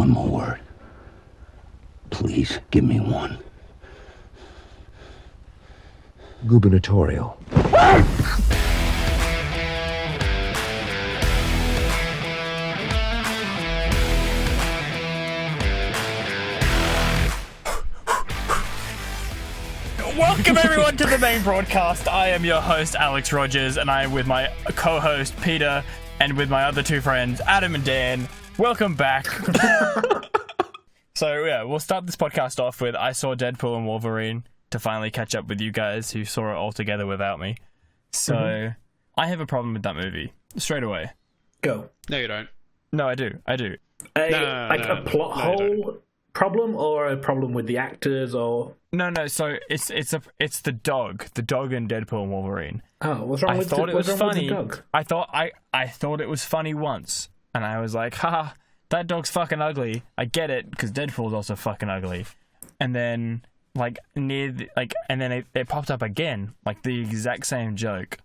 one more word. Please give me one. Gubernatorial. Welcome everyone to the main broadcast. I am your host Alex Rogers, and I am with my co-host Peter, and with my other two friends Adam and Dan. Welcome back. So yeah, we'll start this podcast off with I saw Deadpool and Wolverine to finally catch up with you guys who saw it all together without me. So I have a problem with that movie straight away. Go. No, you don't. No, I do. A plot hole problem, or a problem with the actors, or No. So it's the dog in Deadpool and Wolverine. oh, what's wrong I with thought the, it was what's wrong with funny. the dog? I thought it was funny once, and I was like, haha, that dog's fucking ugly. I get it, because Deadpool's also fucking ugly. And then, it popped up again, like the exact same joke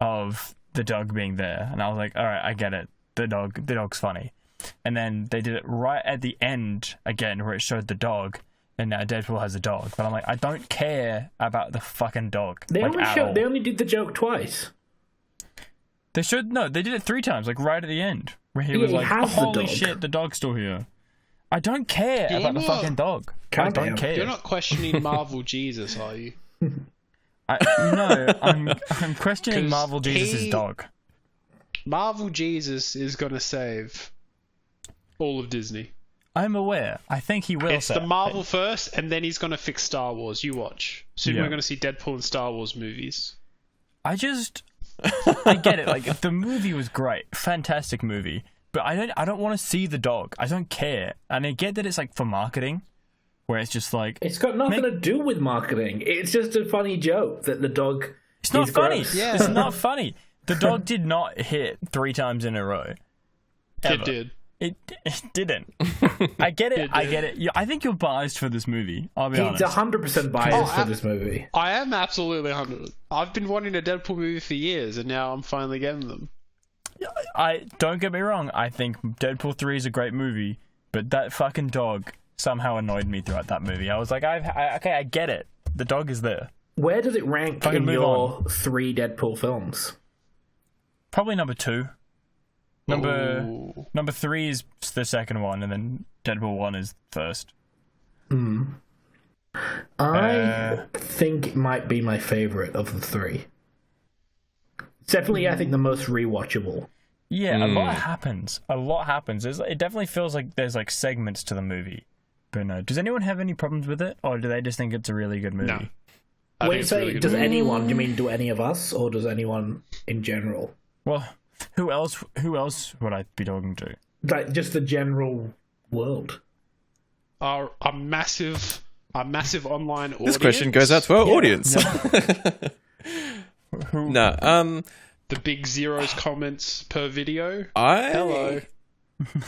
of the dog being there, and I was like, all right, I get it. The dog's funny. And then they did it right at the end again, where it showed the dog, and now Deadpool has a dog. But I'm like, I don't care about the fucking dog. They only did the joke twice. They did it 3 times, like right at the end, where he was he like, has the holy dog. shit, the dog's still here. I don't care You're about the not- fucking dog. I Calm don't down. care. You're not questioning Marvel Jesus, are you? I'm questioning 'Cause Marvel Jesus' he- dog. Marvel Jesus is going to save all of Disney. I'm aware. I think he will. It's the Marvel first, and then he's going to fix Star Wars. You watch. Soon Yeah. we're going to see Deadpool and Star Wars movies. I get it. Like, the movie was great, fantastic movie, but I don't want to see the dog. I don't care, and I get that it's like for marketing, where it's just like It's got nothing to do with marketing. It's just a funny joke that the dog. it's not is funny. gross. Yeah. It's not funny. The dog did not hit 3 times in a row. Ever. It did. It didn't. I get it. It I did. get it. Yeah, I think you're biased for this movie. I'll be He's honest. 100% biased for I- this movie. I am absolutely 100. I've been wanting a Deadpool movie for years, and now I'm finally getting them. I don't get me wrong. I think Deadpool 3 is a great movie, but that fucking dog somehow annoyed me throughout that movie. I was like, okay, I get it. The dog is there. Where does it rank Fucking in move your 3 Deadpool films? Probably number 2. Ooh. Number 3 is the second one, and then Deadpool 1 is first. I think it might be my favorite of the 3. It's definitely, I think, the most rewatchable. Yeah, a lot happens. It definitely feels like there's like segments to the movie. But no, does anyone have any problems with it, or do they just think it's a really good movie? No. I When think you it's say, really good. does anyone, do you mean do any of us, or does anyone in general? Well, who else would I be talking to? Like, just the general world. Our massive online audience. This question goes out to our audience. Who? No, The big zeros comments per video. I Hello.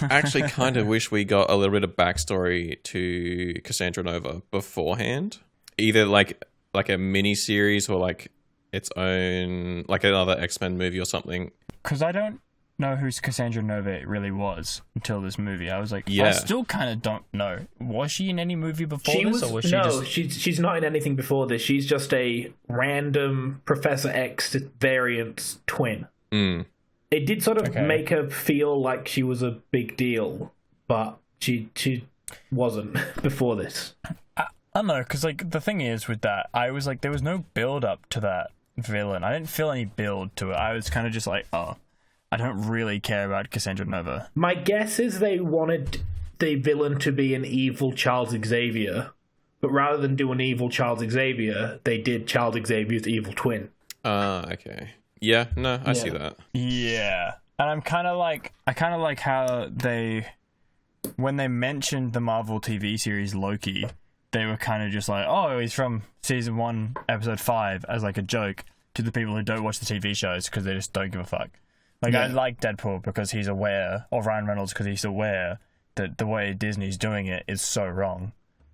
actually kind of wish we got a little bit of backstory to Cassandra Nova beforehand. Either like a mini series or like its own, like another X-Men movie or something. Because I don't know who Cassandra Nova really was until this movie. I was like, I Yeah. still kind of don't know. Was she in any movie before She this, was, or was she no, just... she's not in anything before this. She's just a random Professor X variant twin. Mm. It did sort of Okay. make her feel like she was a big deal, but she wasn't before this. I don't know, because like the thing is with that, I was like, there was no build up to that villain. I didn't feel any build to it. I was kind of just like, oh, I don't really care about Cassandra Nova. My guess is they wanted the villain to be an evil Charles Xavier, but rather than do an evil Charles Xavier, they did Charles Xavier's evil twin. Okay. Yeah, no, I see Yeah. that. Yeah, and I kind of like how they, when they mentioned the Marvel TV series Loki, they were kind of just like, oh, he's from season 1, episode 5, as like a joke to the people who don't watch the TV shows because they just don't give a fuck. Like, I like Deadpool because he's aware, or Ryan Reynolds because he's aware that the way Disney's doing it is so wrong.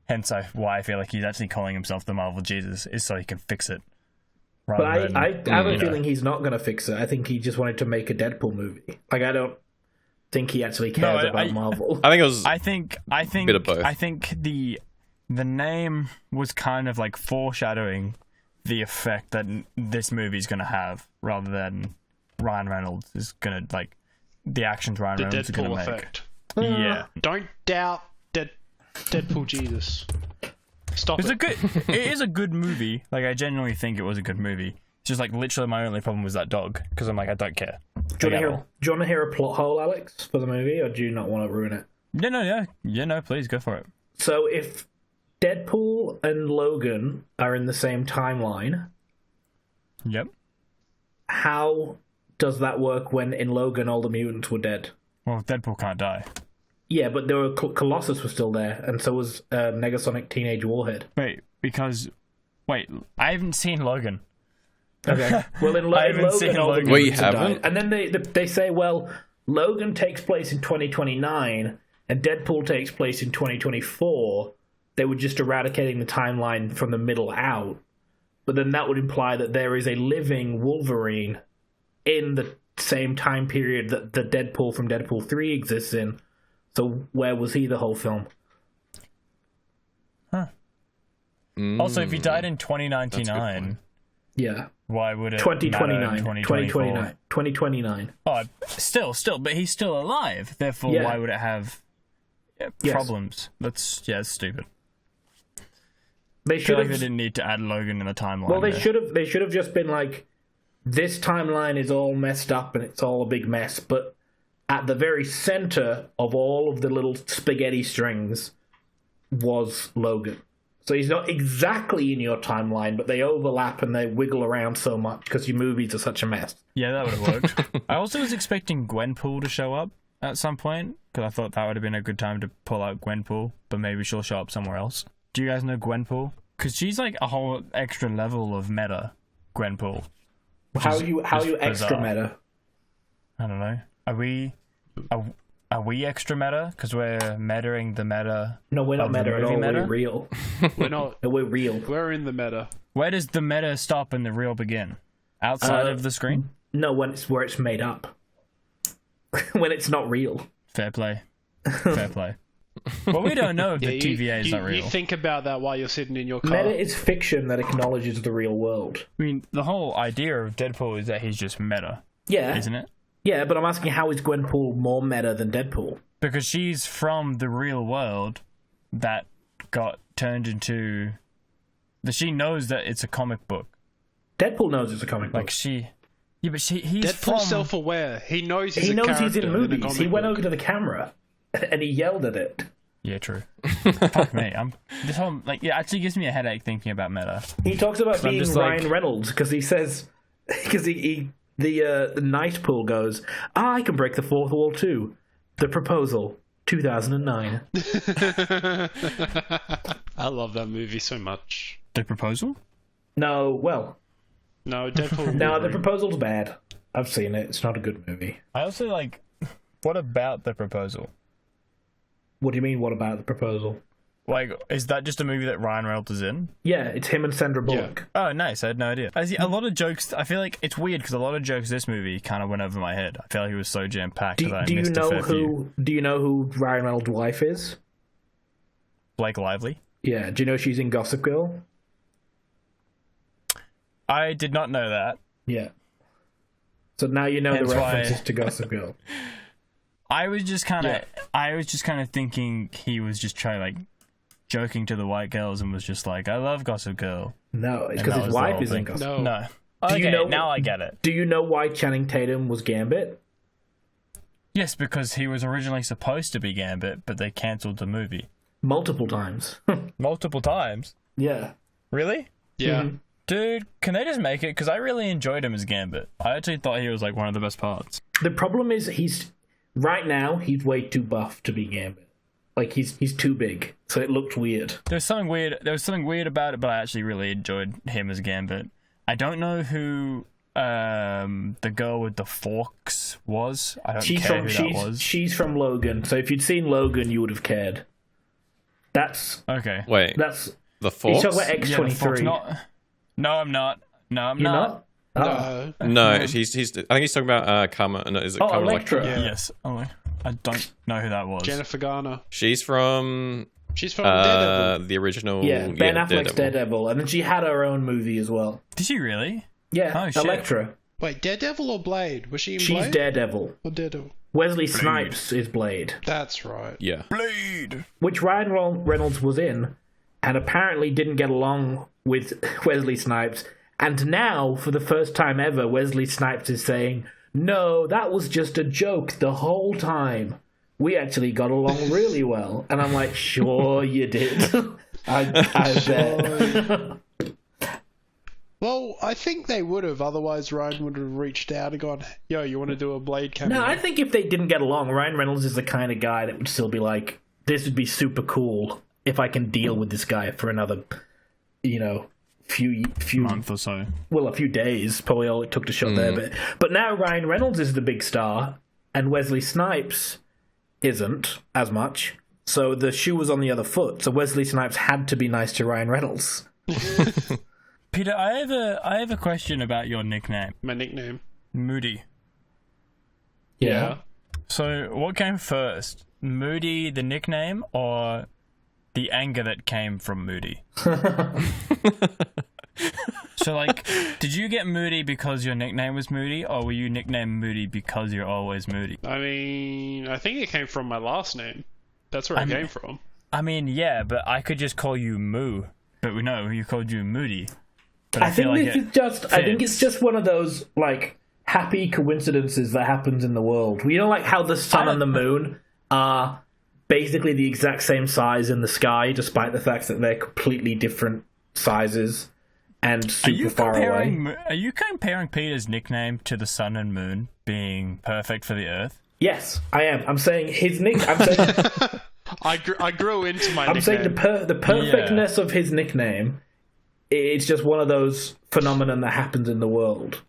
Hence why I feel like he's actually calling himself the Marvel Jesus, is so he can fix it. But I have a feeling he's not going to fix it. I think he just wanted to make a Deadpool movie. Like, I don't... think he actually cares about Marvel. I think it was. I think bit of both. I think the name was kind of like foreshadowing the effect that this movie's going to have, rather than Ryan Reynolds is going to like the actions Ryan Reynolds is going to make. Effect. Yeah, Don't doubt Deadpool Jesus. Stop it. it is a good movie. Like, I genuinely think it was a good movie. It's just like literally my only problem was that dog, because I'm like, I don't care. Do you want to hear a plot hole, Alex, for the movie, or do you not want to ruin it? No, please go for it. So if Deadpool and Logan are in the same timeline, Yep. how does that work when in Logan all the mutants were dead? Well, Deadpool can't die. Yeah, but there were Colossus was still there, and so was Negasonic Teenage Warhead. Wait, I haven't seen Logan. Okay. Well, in I haven't Logan, seen all the Logan. Wait, you mutants had haven't? died. And then they say, well, Logan takes place in 2029, and Deadpool takes place in 2024. They were just eradicating the timeline from the middle out. But then that would imply that there is a living Wolverine in the same time period that the Deadpool from Deadpool 3 exists in. So where was he the whole film? Also, if he died in That's a good 2099, point. Yeah. why would it 2029. matter in 2024? 2029. Oh, still, but he's still alive. Therefore, Yeah. why would it have Yes. problems? That's stupid. They I feel should like they have. didn't need to add Logan in the timeline. Well, they there. should have. They should have just been like, this timeline is all messed up and it's all a big mess. But at the very center of all of the little spaghetti strings was Logan. So he's not exactly in your timeline, but they overlap and they wiggle around so much because your movies are such a mess. Yeah, that would have worked. I also was expecting Gwenpool to show up at some point, because I thought that would have been a good time to pull out Gwenpool, but maybe she'll show up somewhere else. Do you guys know Gwenpool? Because she's like a whole extra level of meta, Gwenpool. How are you extra bizarre. meta? I don't know. Are we extra meta? Because we're metaing the meta. No, we're not of the meta at movie all. meta? We're real. We're not. No, we're real. We're in the meta. Where does the meta stop and the real begin? Outside of the screen? No, when it's where it's made up. When it's not real. Fair play. Fair play. Well, we don't know if the TVA is not real. You think about that while you're sitting in your car. Meta is fiction that acknowledges the real world. I mean, the whole idea of Deadpool is that he's just meta, Yeah. isn't it? Yeah, but I'm asking, how is Gwenpool more meta than Deadpool? Because she's from the real world that got turned into... She knows that it's a comic book. Deadpool knows it's a comic book. Like, she... Yeah, but he's Deadpool's from... self-aware. He knows he's He a knows character he's in movies. comic He went book. over to the camera and he yelled at it. Yeah, true. Fuck me. This whole... Like, it actually gives me a headache thinking about meta. He talks about being just Ryan like- Reynolds because he says... Because the night pool goes, I can break the fourth wall too. The Proposal, 2009. I love that movie so much. The Proposal? No, well... No, Deadpool. No, The Wolverine. Proposal's bad. I've seen it. It's not a good movie. I also, like... What about The Proposal? What do you mean, what about The Proposal? Like, is that just a movie that Ryan Reynolds is in? Yeah, it's him and Sandra Bullock. Oh, nice. I had no idea. I see a lot of jokes. I feel like it's weird because a lot of jokes this movie kind of went over my head. I feel like it was so jam packed that I Do you missed know a fair few. who? Do you know who Ryan Reynolds' wife is? Blake Lively. Yeah. Do you know she's in Gossip Girl? I did not know that. Yeah. So now you know Hence the why- references to Gossip Girl. I was just kind of thinking he was just trying like joking to the white girls and was just like, I love Gossip Girl. No, it's And because that his was the wife whole is in thing. Gossip Girl. No. No. Do Okay, you know- now I get it. Do you know why Channing Tatum was Gambit? Yes, because he was originally supposed to be Gambit, but they cancelled the movie Multiple times. multiple times. Yeah. Really? Yeah. Mhm. Dude, can they just make it? Because I really enjoyed him as Gambit. I actually thought he was like one of the best parts. The problem is he's way too buff to be Gambit. Like he's too big, so it looked weird. There was something weird about it, but I actually really enjoyed him as Gambit. I don't know who the girl with the forks was. I don't care who that was. She's from Logan. So if you'd seen Logan, you would have cared. That's Okay. Wait, that's. the You Forks? talk about Yeah, the forks, X-23. no, I'm not. No, I'm You're not. not? Oh. No. No, he's. I think he's talking about Karma. No, is it Oh, Karma Electra. Yeah. Yes. Oh, I don't know who that was. Jennifer Garner. She's from Daredevil. the original. Yeah, Ben Affleck's Daredevil. And then she had her own movie as well. Did she really? Yeah, Oh, shit. Elektra. Wait, Daredevil or Blade? Was she in She's Blade? Daredevil. Or Daredevil? Wesley Snipes is Blade, That's right. Yeah. Blade. which Ryan Reynolds was in, and apparently didn't get along with Wesley Snipes. And now, for the first time ever, Wesley Snipes is saying, "No, that was just a joke the whole time. We actually got along really well." And I'm like, "Sure you did." I bet. Well, I think they would have. Otherwise, Ryan would have reached out and gone, "Yo, you want to do a Blade cameo?" No, I think if they didn't get along, Ryan Reynolds is the kind of guy that would still be like, "This would be super cool if I can deal with this guy for another, few Month or so. Well, a few days, probably all it took to shot there. But now Ryan Reynolds is the big star, and Wesley Snipes isn't as much. So the shoe was on the other foot. So Wesley Snipes had to be nice to Ryan Reynolds. Peter, I have a question about your nickname, My nickname. Moody. Yeah. So, what came first, Moody, the nickname, or the anger that came from Moody? So, like, did you get Moody because your nickname was Moody, or were you nicknamed Moody because you're always Moody? I mean, I think it came from my last name. That's where it came from. I mean, yeah, but I could just call you Moo, but we know you called you Moody. But I think feel like this is just. I think it's just one of those like happy coincidences that happens in the world. You know, like how the sun and the moon are basically the exact same size in the sky, despite the fact that they're completely different sizes and super far away. Are you comparing Peter's nickname to the sun and moon being perfect for the Earth? Yes, I am. I'm saying his nick. I'm saying. I grew into my I'm nickname. saying the perfectness of his nickname. It's just one of those phenomenon that happens in the world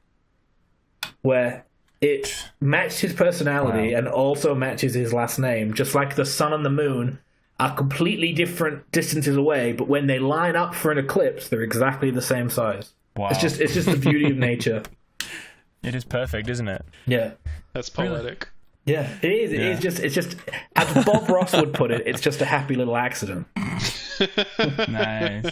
where it matched his personality and also matches his last name, just like the sun and the moon are completely different distances away, but when they line up for an eclipse, they're exactly the same size. Wow. It's just the beauty of nature. It is perfect, isn't it? Yeah. That's poetic. Yeah, it is. It's just as Bob Ross would put it, it's just a happy little accident. Nice.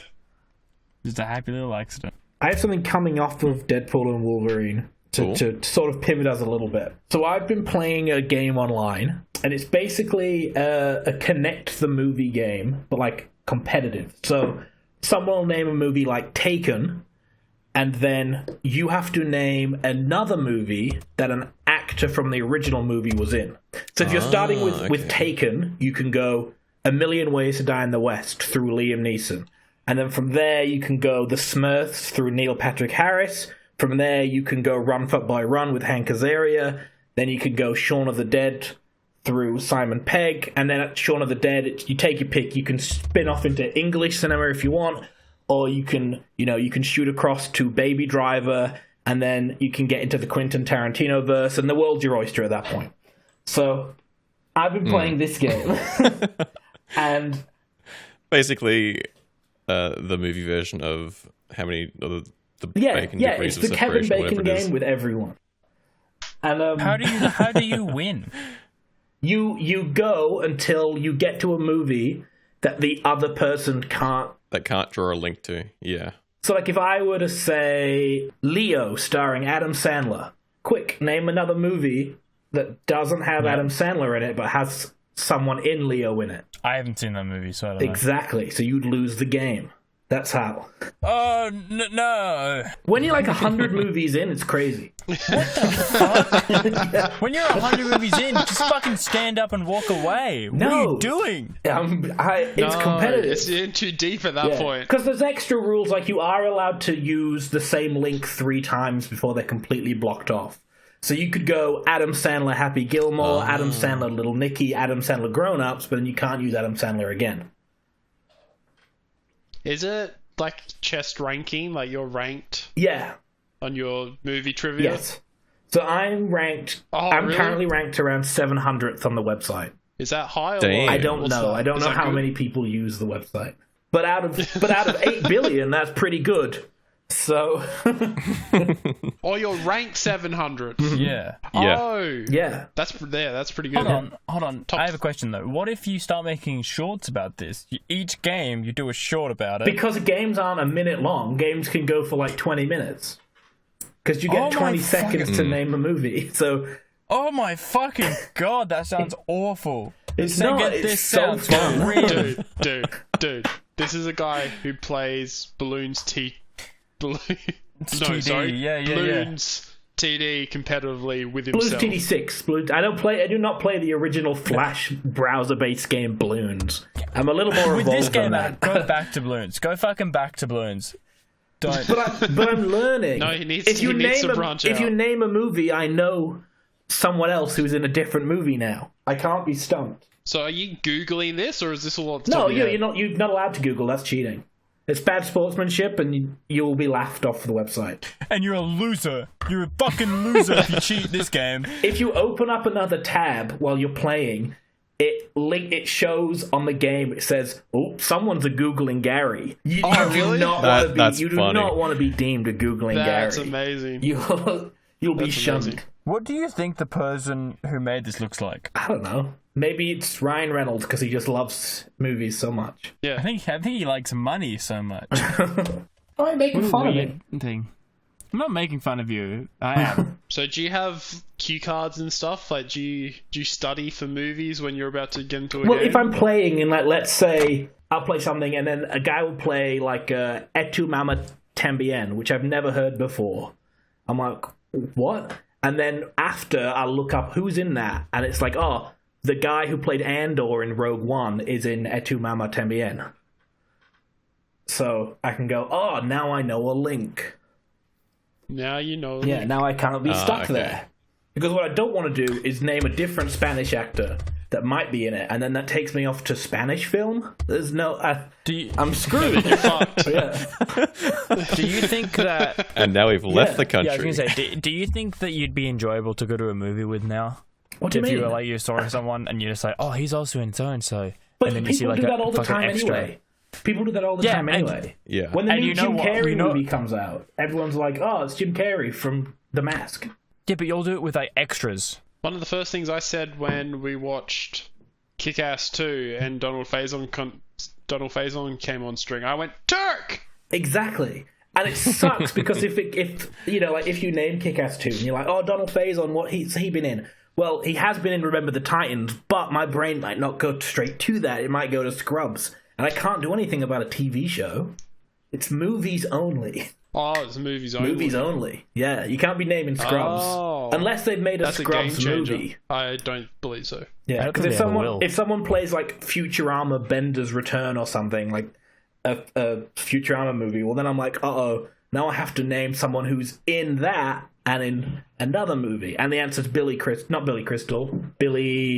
Just a happy little accident. I have something coming off of Deadpool and Wolverine to sort of pivot us a little bit. So I've been playing a game online, and it's basically a Connect the Movie game, but like competitive. So someone will name a movie like Taken, and then you have to name another movie that an actor from the original movie was in. So if you're starting with Taken, you can go A Million Ways to Die in the West through Liam Neeson. And then from there, you can go The Smurfs through Neil Patrick Harris. From there, you can go Run Fuck Boy Run with Hank Azaria. Then you can go Shaun of the Dead through Simon Pegg. And then at Shaun of the Dead, you take your pick. You can spin off into English cinema if you want. Or you can shoot across to Baby Driver. And then you can get into the Quentin Tarantino verse. And the world's your oyster at that point. So I've been playing this game. And basically... the movie version of how many of the bacon degrees it's of the Kevin separation, Bacon game with everyone. And How do you win? You go until you get to a movie that the other person can't draw a link to. Yeah. So like if I were to say Leo starring Adam Sandler, quick, name another movie that doesn't have Adam Sandler in it but has someone in Leo in it. I haven't seen that movie, so I don't know. Exactly. So you'd lose the game. That's how. Oh, no. When you're like 100 movies in, it's crazy. When you're 100 movies in, just fucking stand up and walk away. What are you doing? It's competitive. It's in too deep at that point. Because there's extra rules, like you are allowed to use the same link 3 times before they're completely blocked off. So you could go Adam Sandler Happy Gilmore, Adam Sandler Little Nicky, Adam Sandler Grown Ups, but then you can't use Adam Sandler again. Is it like chest ranking, like you're ranked? Yeah. On your movie trivia? Yes. So I'm ranked. I'm currently ranked around 700th on the website. Is that high or Damn. low? I don't know. I don't know how many people use the website. But out of 8 billion, that's pretty good. So, Or your rank 700. Yeah. Yeah. Oh, yeah. that's pretty good. Hold on. I have a question though. What if you start making shorts about this? Each game, you do a short about it. Because games aren't a minute long, games can go for like 20 minutes. Because you get 20 seconds to name a movie. So, Oh my fucking god, that sounds awful. it's Now not. get It's this so sounds fun. real. Dude. This is a guy who plays Balloons TD, sorry. yeah. Balloons TD competitively with Blues himself. TD6. I do not play the original Flash browser-based game Balloons. I'm a little more With evolved this game, than that. go back to Balloons. Go fucking back to Balloons. Don't. But I'm learning. No, he needs to branch If you out. name a movie, I know someone else who's in a different movie now. I can't be stumped. So are you Googling this, or is this all on the No, top of your head? you're not allowed to Google. That's cheating. It's bad sportsmanship, and you will be laughed off the website. And you're a loser. You're a fucking loser if you cheat this game. If you open up another tab while you're playing, it shows on the game. It says, "Oh, someone's a googling Gary." You do really? not That's funny. not want to be deemed a googling That's Gary. amazing. You'll be That's shunned. amazing. What do you think the person who made this looks like? I don't know. Maybe it's Ryan Reynolds because he just loves movies so much. Yeah. I think he likes money so much. I'm making fun of him. Thing. I'm not making fun of you. I am. So do you have cue cards and stuff? Like, do you study for movies when you're about to get into a Well, game? if I'm playing and like, let's say I'll play something and then a guy will play like Et tu Mama Tambien, which I've never heard before. I'm like, what? And then after I'll look up who's in that, and it's like, oh, the guy who played Andor in Rogue One is in Et tu Mama Tambien. So I can go, oh, now I know a link. Now you know. Yeah, now I can't be stuck okay. there. Because what I don't want to do is name a different Spanish actor that might be in it, and then that takes me off to Spanish film. There's no... I'm screwed. You're fucked. Yeah. Do you think that... And now we've left the Yeah, I country. was going to say, do you think that you'd be enjoyable to go to a movie with now? What do you If mean? you were like, you saw someone and you're just like, oh, he's also in so-and-so. But And then you see people like do a that all the fucking time extra. anyway. People do that all the Yeah, time and- anyway. Yeah. When the And new you know Jim what? Carrey You know- movie comes out, everyone's like, oh, it's Jim Carrey from The Mask. Yeah, but you'll do it with like extras. One of the first things I said when we watched Kick-Ass 2 and Donald Faison came on string, I went, Turk! Exactly. And it sucks because if you know, like if you name Kick-Ass 2 and you're like, oh, Donald Faison, what he's he been in? Well, he has been in Remember the Titans, but my brain might not go straight to that. It might go to Scrubs. And I can't do anything about a TV show. It's movies only. Oh, it's movies only. Movies only. Yeah, you can't be naming Scrubs. Oh. Unless they've made a That's a game Scrubs changer. movie. I don't believe so. Yeah, don't because think if they ever someone will. if someone plays like Futurama Bender's Return or something, like a Futurama movie, well then I'm like, uh-oh, now I have to name someone who's in that and in another movie. And the answer's Billy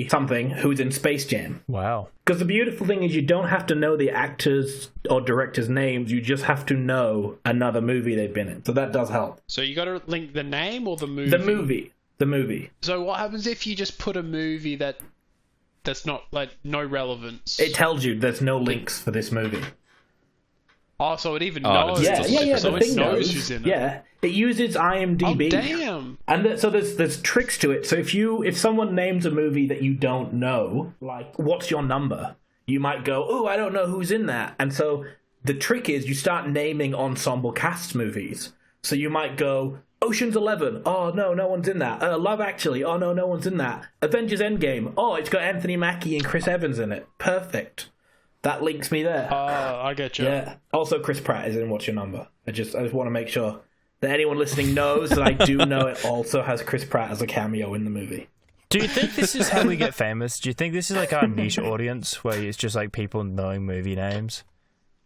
something, who's in Space Jam. Wow. Because the beautiful thing is you don't have to know the actors or directors' names, you just have to know another movie they've been in. So that does help. So you got to link the name or the movie? The movie. So what happens if you just put a movie that's not, like, no relevance? It tells you there's no links for this movie. Oh, so it even Oh, knows. it's Yeah, just- So the it thing knows knows. who's in it. Yeah, it uses Oh, IMDb. damn. And so there's tricks to it. So if someone names a movie that you don't know, like what's your number, you might go, oh, I don't know who's in that. And so the trick is you start naming ensemble cast movies. So you might go Ocean's 11. Oh no, no one's in that. Love Actually. Oh no, no oone's in that. Avengers Endgame. Oh, it's got Anthony Mackie and Chris Evans in it. Perfect. That links me there. Oh, I get you. Yeah. Also, Chris Pratt is in What's Your Number. I just want to make sure that anyone listening knows that I do know it also has Chris Pratt as a cameo in the movie. Do you think this is how we get famous? Do you think this is like our niche audience where it's just like people knowing movie names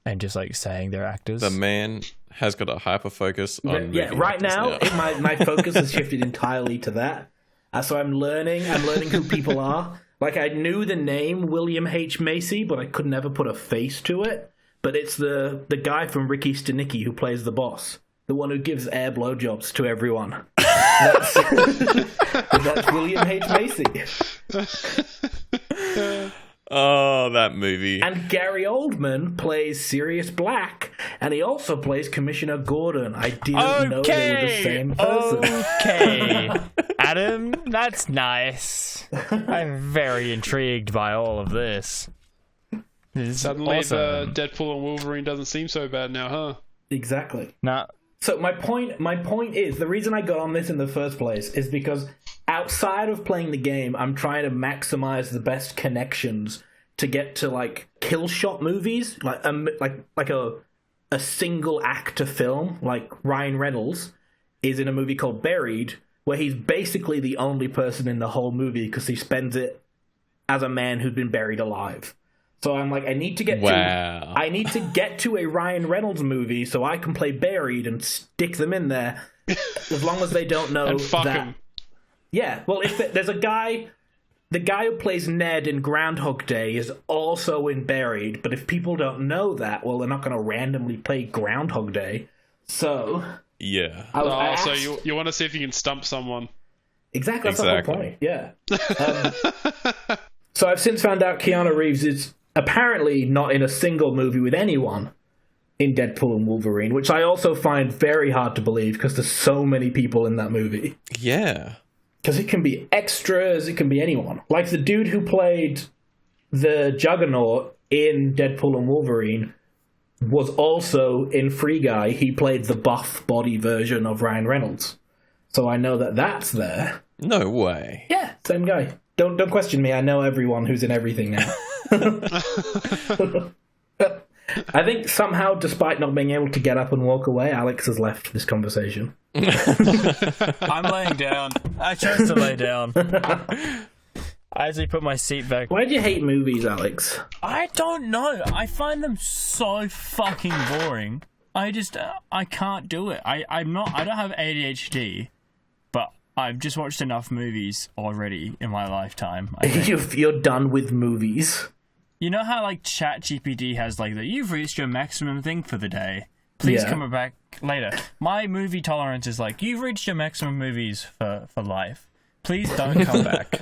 and just like saying they're actors? The man has got a hyper focus on Yeah, movie right actors now, my focus has shifted entirely to that. So I'm learning who people are. Like, I knew the name William H. Macy, but I could never put a face to it. But it's the guy from Ricky Stenicki who plays the boss. The one who gives air blowjobs to everyone. That's William H. Macy. Oh, that movie. And Gary Oldman plays Sirius Black, and he also plays Commissioner Gordon. I didn't know they were the same person. Okay. Adam, that's nice. I'm very intrigued by all of this. Suddenly awesome. the Deadpool and Wolverine doesn't seem so bad now, huh? Exactly. Nah. So my point is, the reason I got on this in the first place is because outside of playing the game, I'm trying to maximize the best connections to get to like kill shot movies, like a single actor film. Like Ryan Reynolds is in a movie called Buried, where he's basically the only person in the whole movie because he spends it as a man who'd been buried alive. So I'm like, I need to get to a Ryan Reynolds movie so I can play Buried and stick them in there, as long as they don't know and fuck that. him. Yeah, well, if there's a guy, the guy who plays Ned in Groundhog Day is also in Buried, but if people don't know that, well, they're not going to randomly play Groundhog Day. So Yeah. So you want to see if you can stump someone. Exactly, that's the whole point. Yeah. So I've since found out Keanu Reeves is apparently not in a single movie with anyone in Deadpool and Wolverine, which I also find very hard to believe because there's so many people in that movie. Yeah. Because it can be extras, it can be anyone. Like the dude who played the Juggernaut in Deadpool and Wolverine was also in Free Guy. He played the buff body version of Ryan Reynolds. So I know that that's there. No way. Yeah, same guy. Don't question me. I know everyone who's in everything now. I think somehow, despite not being able to get up and walk away, Alex has left this conversation. I'm laying down. I chose to lay down. I actually put my seat back. Why do you hate movies, Alex? I don't know. I find them so fucking boring. I can't do it. I don't have ADHD, but I've just watched enough movies already in my lifetime. You're done with movies. You know how like ChatGPT has like you've reached your maximum thing for the day. Please come back later. My movie tolerance is like, you've reached your maximum movies for life. Please don't come back.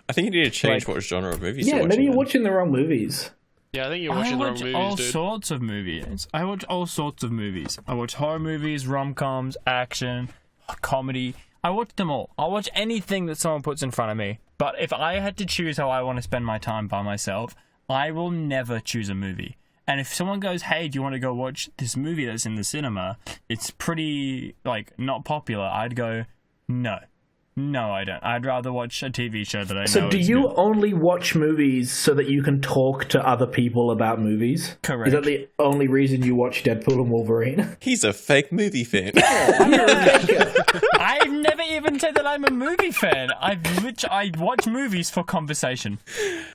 I think you need to change what genre of movies you're watching. Yeah, maybe you're watching the wrong movies. Yeah, I think you're watching the wrong movies, dude. I watch all sorts of movies. I watch horror movies, rom-coms, action, comedy. I watch them all. I'll watch anything that someone puts in front of me. But if I had to choose how I want to spend my time by myself, I will never choose a movie. And if someone goes, hey, do you want to go watch this movie that's in the cinema? It's pretty, not popular. I'd go, no. No, I don't. I'd rather watch a TV show that I know. So do you only watch movies so that you can talk to other people about movies? Correct. Is that the only reason you watch Deadpool and Wolverine? He's a fake movie fan. I've never even said that I'm a movie fan. I watch movies for conversation.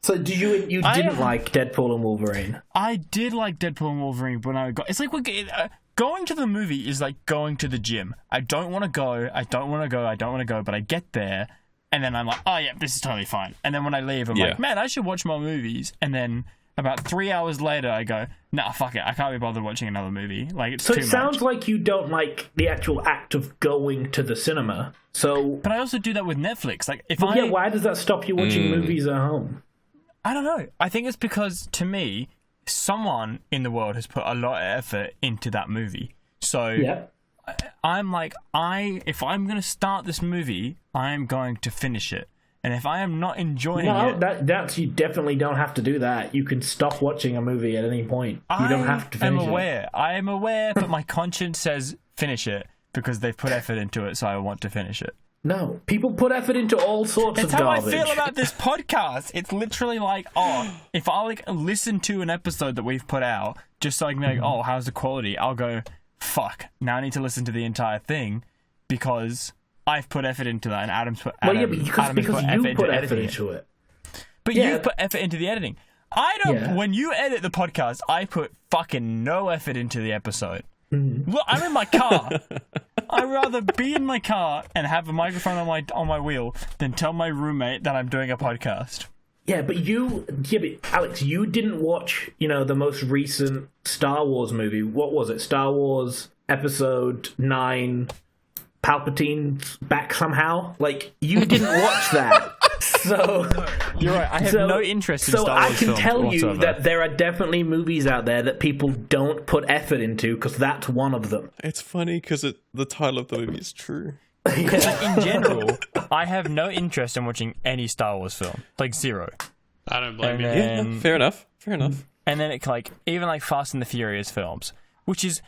So you didn't like Deadpool and Wolverine? I did like Deadpool and Wolverine when I got... It's like going to the movie is like going to the gym. I don't want to go, but I get there, and then I'm like, oh yeah, this is totally fine. And then when I leave, I'm like, man, I should watch more movies. And then about 3 hours later, I go, nah, fuck it, I can't be bothered watching another movie. It's too much. So it sounds like you don't like the actual act of going to the cinema. But I also do that with Netflix. Why does that stop you watching movies at home? I don't know. I think it's because, to me, someone in the world has put a lot of effort into that movie. So I'm like, if I'm going to start this movie, I'm going to finish it. And if I am not enjoying it... that's you definitely don't have to do that. You can stop watching a movie at any point. You don't have to finish it. I am aware, but my conscience says finish it because they've put effort into it, so I want to finish it. No, people put effort into all sorts of garbage. That's how I feel about this podcast. It's literally like, if I listen to an episode that we've put out, just so I can be like, how's the quality? I'll go, fuck, now I need to listen to the entire thing because I've put effort into that, and Adam's put effort into it. But you've put effort into the editing. I don't. Yeah. When you edit the podcast, I put fucking no effort into the episode. Look, I'm in my car. I'd rather be in my car and have a microphone on my wheel than tell my roommate that I'm doing a podcast. Yeah, but Alex, you didn't watch, the most recent Star Wars movie. What was it? Star Wars Episode 9, Palpatine's back somehow? You didn't watch that. So You're right. I have no interest in So Star Wars I can films tell you whatsoever. that there are definitely movies out there that people don't put effort into, because that's one of them. It's funny because the title of the movie is true. In general, I have no interest in watching any Star Wars film. Like, zero. I don't blame And you. then, Fair enough. Fair enough. and then it like even like Fast and the Furious films, which is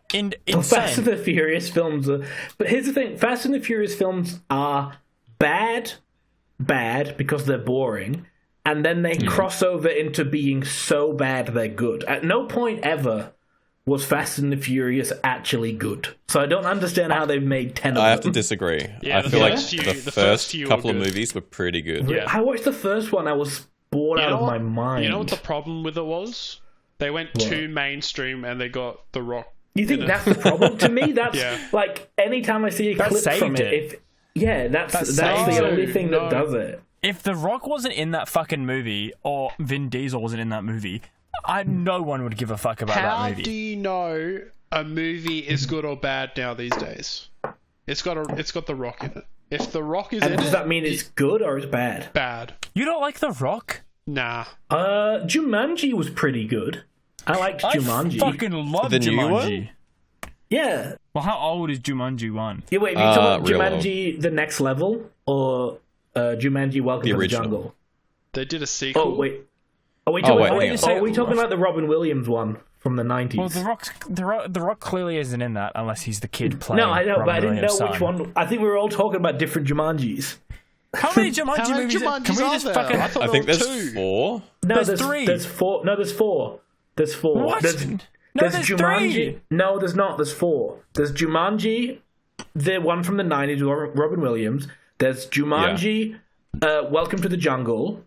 Fast insane. and the Furious films are... But here's the thing. Fast and the Furious films are bad because they're boring, and then they cross over into being so bad they're good. At no point ever was Fast and the Furious actually good. So I don't understand how they've made 10 of them. I have to disagree. Yeah, I the feel like first few- the the first first few were couple of good. movies were pretty good. Yeah. I watched the first one, I was bored out of my mind. You know what the problem with it was? They went too mainstream and they got The Rock. You think that's the problem? To me, that's Yeah. like anytime I see a That clip from saved it, it. that's saved the it. only thing that No. does it. If The Rock wasn't in that fucking movie, or Vin Diesel wasn't in that movie, no one would give a fuck about How that movie. do you know a movie is good or bad now these days? It's got The Rock in it. If The Rock is And in does it, that mean it's good or it's bad? bad. You don't like The Rock? Nah. Jumanji was pretty good. I liked Jumanji. I fucking love The new Jumanji. one? Yeah. Well, how old is Jumanji 1? Yeah, wait, are you talking about real Jumanji The Next Level or Jumanji Welcome The to the original. Jungle? They did a sequel. Oh, wait. Are we Oh, talking, wait, are we, hang on. are we talking about the Robin Williams one from the 90s? Well, the Rock clearly isn't in that unless he's the kid playing. No, I know, but I didn't know Robin which Williams' one. I think we were all talking about different Jumanjis. How many Jumanji How many movies? Can Jumanjis we are just there? fucking? I thought I there think were there's two. 4. No, There's three. There's 4. No, there's 4. There's 4. What? There's No, there's Jumanji. 3. No, there's not. There's 4. There's Jumanji, the one from the 90s with Robin Williams. There's Jumanji, Welcome to the Jungle.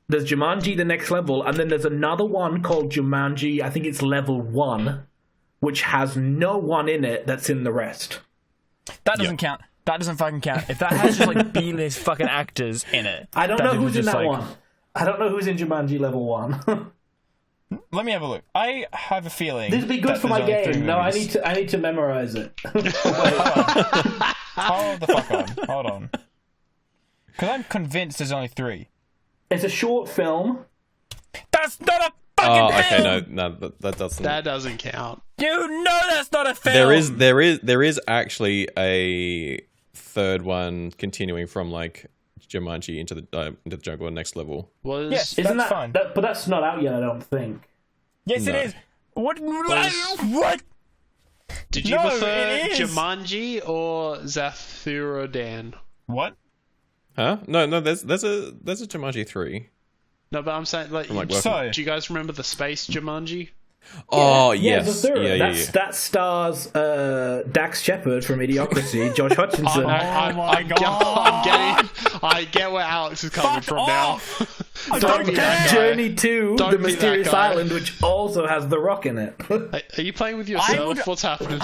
There's Jumanji, The Next Level. And then there's another one called Jumanji, I think it's Level 1, which has no one in it that's in the rest. That doesn't count. That doesn't fucking count. If that has just like B-list fucking actors in it, I don't know then who's in just, that like- one. I don't know who's in Jumanji Level 1. Let me have a look. I have a feeling This would be good that for my there's only 3 game. No, movies. I need to memorize it. Hold the fuck on. Hold on. Because I'm convinced there's only 3. It's a short film. That's not a fucking Oh, okay, film! no, that doesn't. That doesn't count. You know that's not a film! There is actually a third one continuing from like Jumanji into the Jungle Next Level. Was Yes. Isn't That's that, fine. But that's not out yet, I don't think. Yes, it No. is. What? Was- What? Did you No, prefer it is. Jumanji or Zathuradan? What? Huh? No, there's a Jumanji 3. No, but I'm saying like, like, So, do you guys remember the space Jumanji? Oh Yeah, yes, the third. yeah. That stars Dax Shepard from Idiocracy, Josh Hutchinson. my God. I get where Alex is coming Fuck from off. now. don't be that care. guy. Journey to Don't the be that Mysterious guy. Island, which also has The Rock in it. Are you playing with yourself? would- What's happening?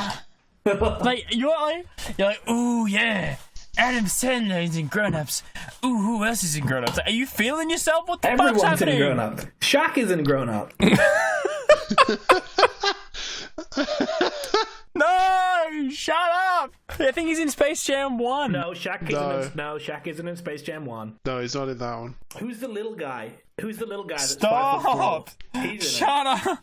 Like you're like, ooh yeah, Adam Sandler is in Grown Ups. Ooh, who else is in Grown Ups? Are you feeling yourself? What the fuck's Everyone's in happening? Grown Up. Shaq is in Grown Up. No, shut up! I think he's in Space Jam 1. No, Shaq isn't in Space Jam 1. No, he's not in that one. Who's the little guy? Who's the little guy that's Stop! 5'4"? He's in it. Shut up!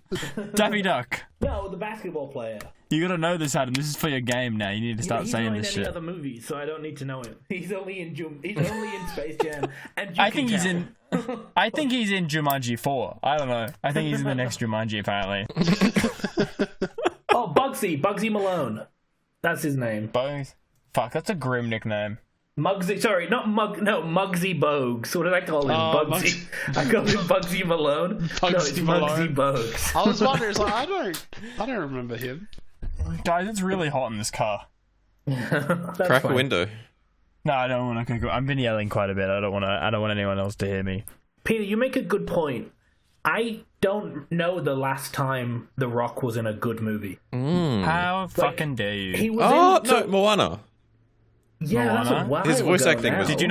Daffy Duck. No, the basketball player. You gotta know this, Adam. This is for your game now. You need to start He's saying not in this any shit. other movies, so I don't need to know him. He's only in Space Jam. And you I can think he's tell. in. I think he's in Jumanji 4. I don't know. I think he's in the next Jumanji apparently. Oh, Bugsy Malone. That's his name. Both. Fuck, that's a grim nickname. Mugsy, sorry, not Muggsy Bogues. What did I call him? Oh, Bugsy. I called him Bugsy Malone. No, it's Bugsy Malone. Muggsy Bogues. I was wondering, it's like, I don't remember him. Guys, it's really hot in this car. That's Crack a fine. window. No, I don't want to. I've been yelling quite a bit. I don't want anyone else to hear me. Peter, you make a good point. I don't know the last time The Rock was in a good movie. How fucking dare you? He was Oh in. no, Moana. Yeah, that's a Moana? while His voice ago acting now. was- Did you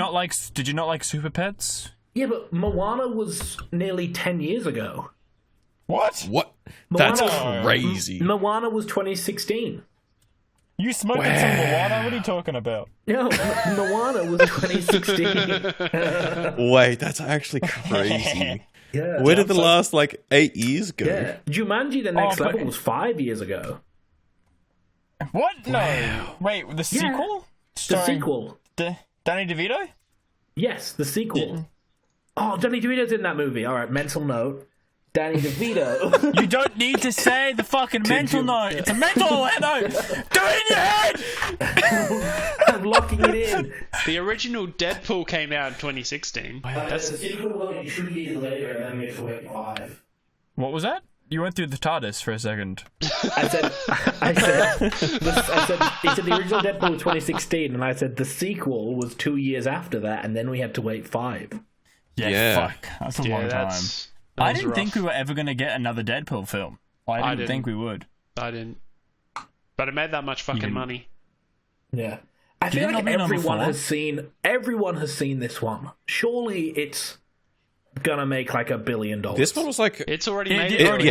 not like Super Pets? Yeah, but Moana was nearly 10 years ago. What? What? That's Moana- crazy. Moana was 2016. You smoking some Moana? What are you talking about? No, Moana was 2016. Wait, that's actually crazy. Yeah. Where did the last 8 years go? Yeah. Jumanji: The Next Level was 5 years ago. What? No. Wait, the sequel? The sequel. Danny DeVito? Yes, the sequel. Oh, Danny DeVito's in that movie. All right, mental note. Danny DeVito. You don't need to say the fucking mental note. It's a mental note. Do it in your head. I'm locking it in. The original Deadpool came out in 2016. That's the sequel will be 2 years later, and then we have to wait 5. What was that? You went through the TARDIS for a second. I said, he said the original Deadpool was 2016, and I said the sequel was 2 years after that, and then we had to wait 5. Yeah. Fuck. That's a long time. I didn't think we were ever going to get another Deadpool film. I didn't think we would. I didn't. But it made that much fucking money. Yeah. I feel like everyone has seen this one. Surely it's gonna make $1 billion. This one was it's already made it already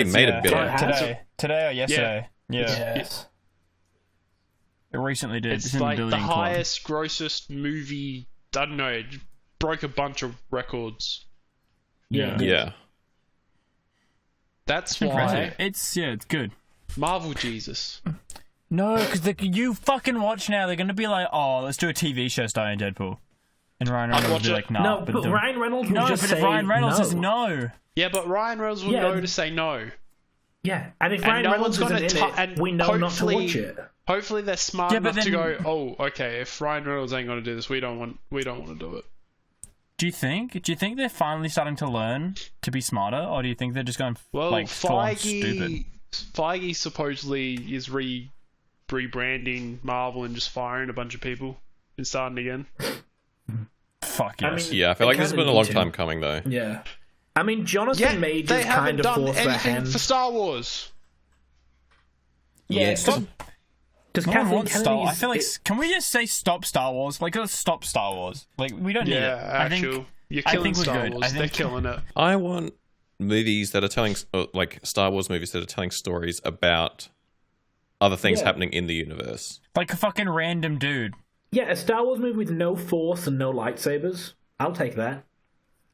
made $1 billion. Today or yesterday. Yeah. Yes. It recently did. It's like the highest grossest movie. I don't know. It broke a bunch of records. Yeah. That's impressive. why It's good. Marvel Jesus. No, because you fucking watch now. They're gonna be like, oh, let's do a TV show starring Deadpool, and Ryan Reynolds will be like, nah. No, but Ryan Reynolds will just say if Ryan Reynolds no. says no. Yeah, but Ryan Reynolds will know to say no. Yeah, and if Ryan Reynolds isn't in it, we know not to watch it. Hopefully, they're smart enough to go. Oh, okay. If Ryan Reynolds ain't gonna do this, we don't want to do it. Do you think they're finally starting to learn to be smarter, or do you think they're just going full on stupid? Feige supposedly is rebranding Marvel and just firing a bunch of people and starting again. Fuck yes. I feel like this has been a long time coming though. Yeah. I mean, Jonathan Majors kind of forced their hand for Star Wars. Yeah. Stop. Does no one wants Star Wars. I feel like can we just say stop Star Wars? Let's stop Star Wars. We don't need it. Actually, you're killing Star Wars. They're killing it. I want movies that are telling Star Wars movies that are telling stories about other things happening in the universe. Like a fucking random dude. Yeah, a Star Wars movie with no Force and no lightsabers. I'll take that.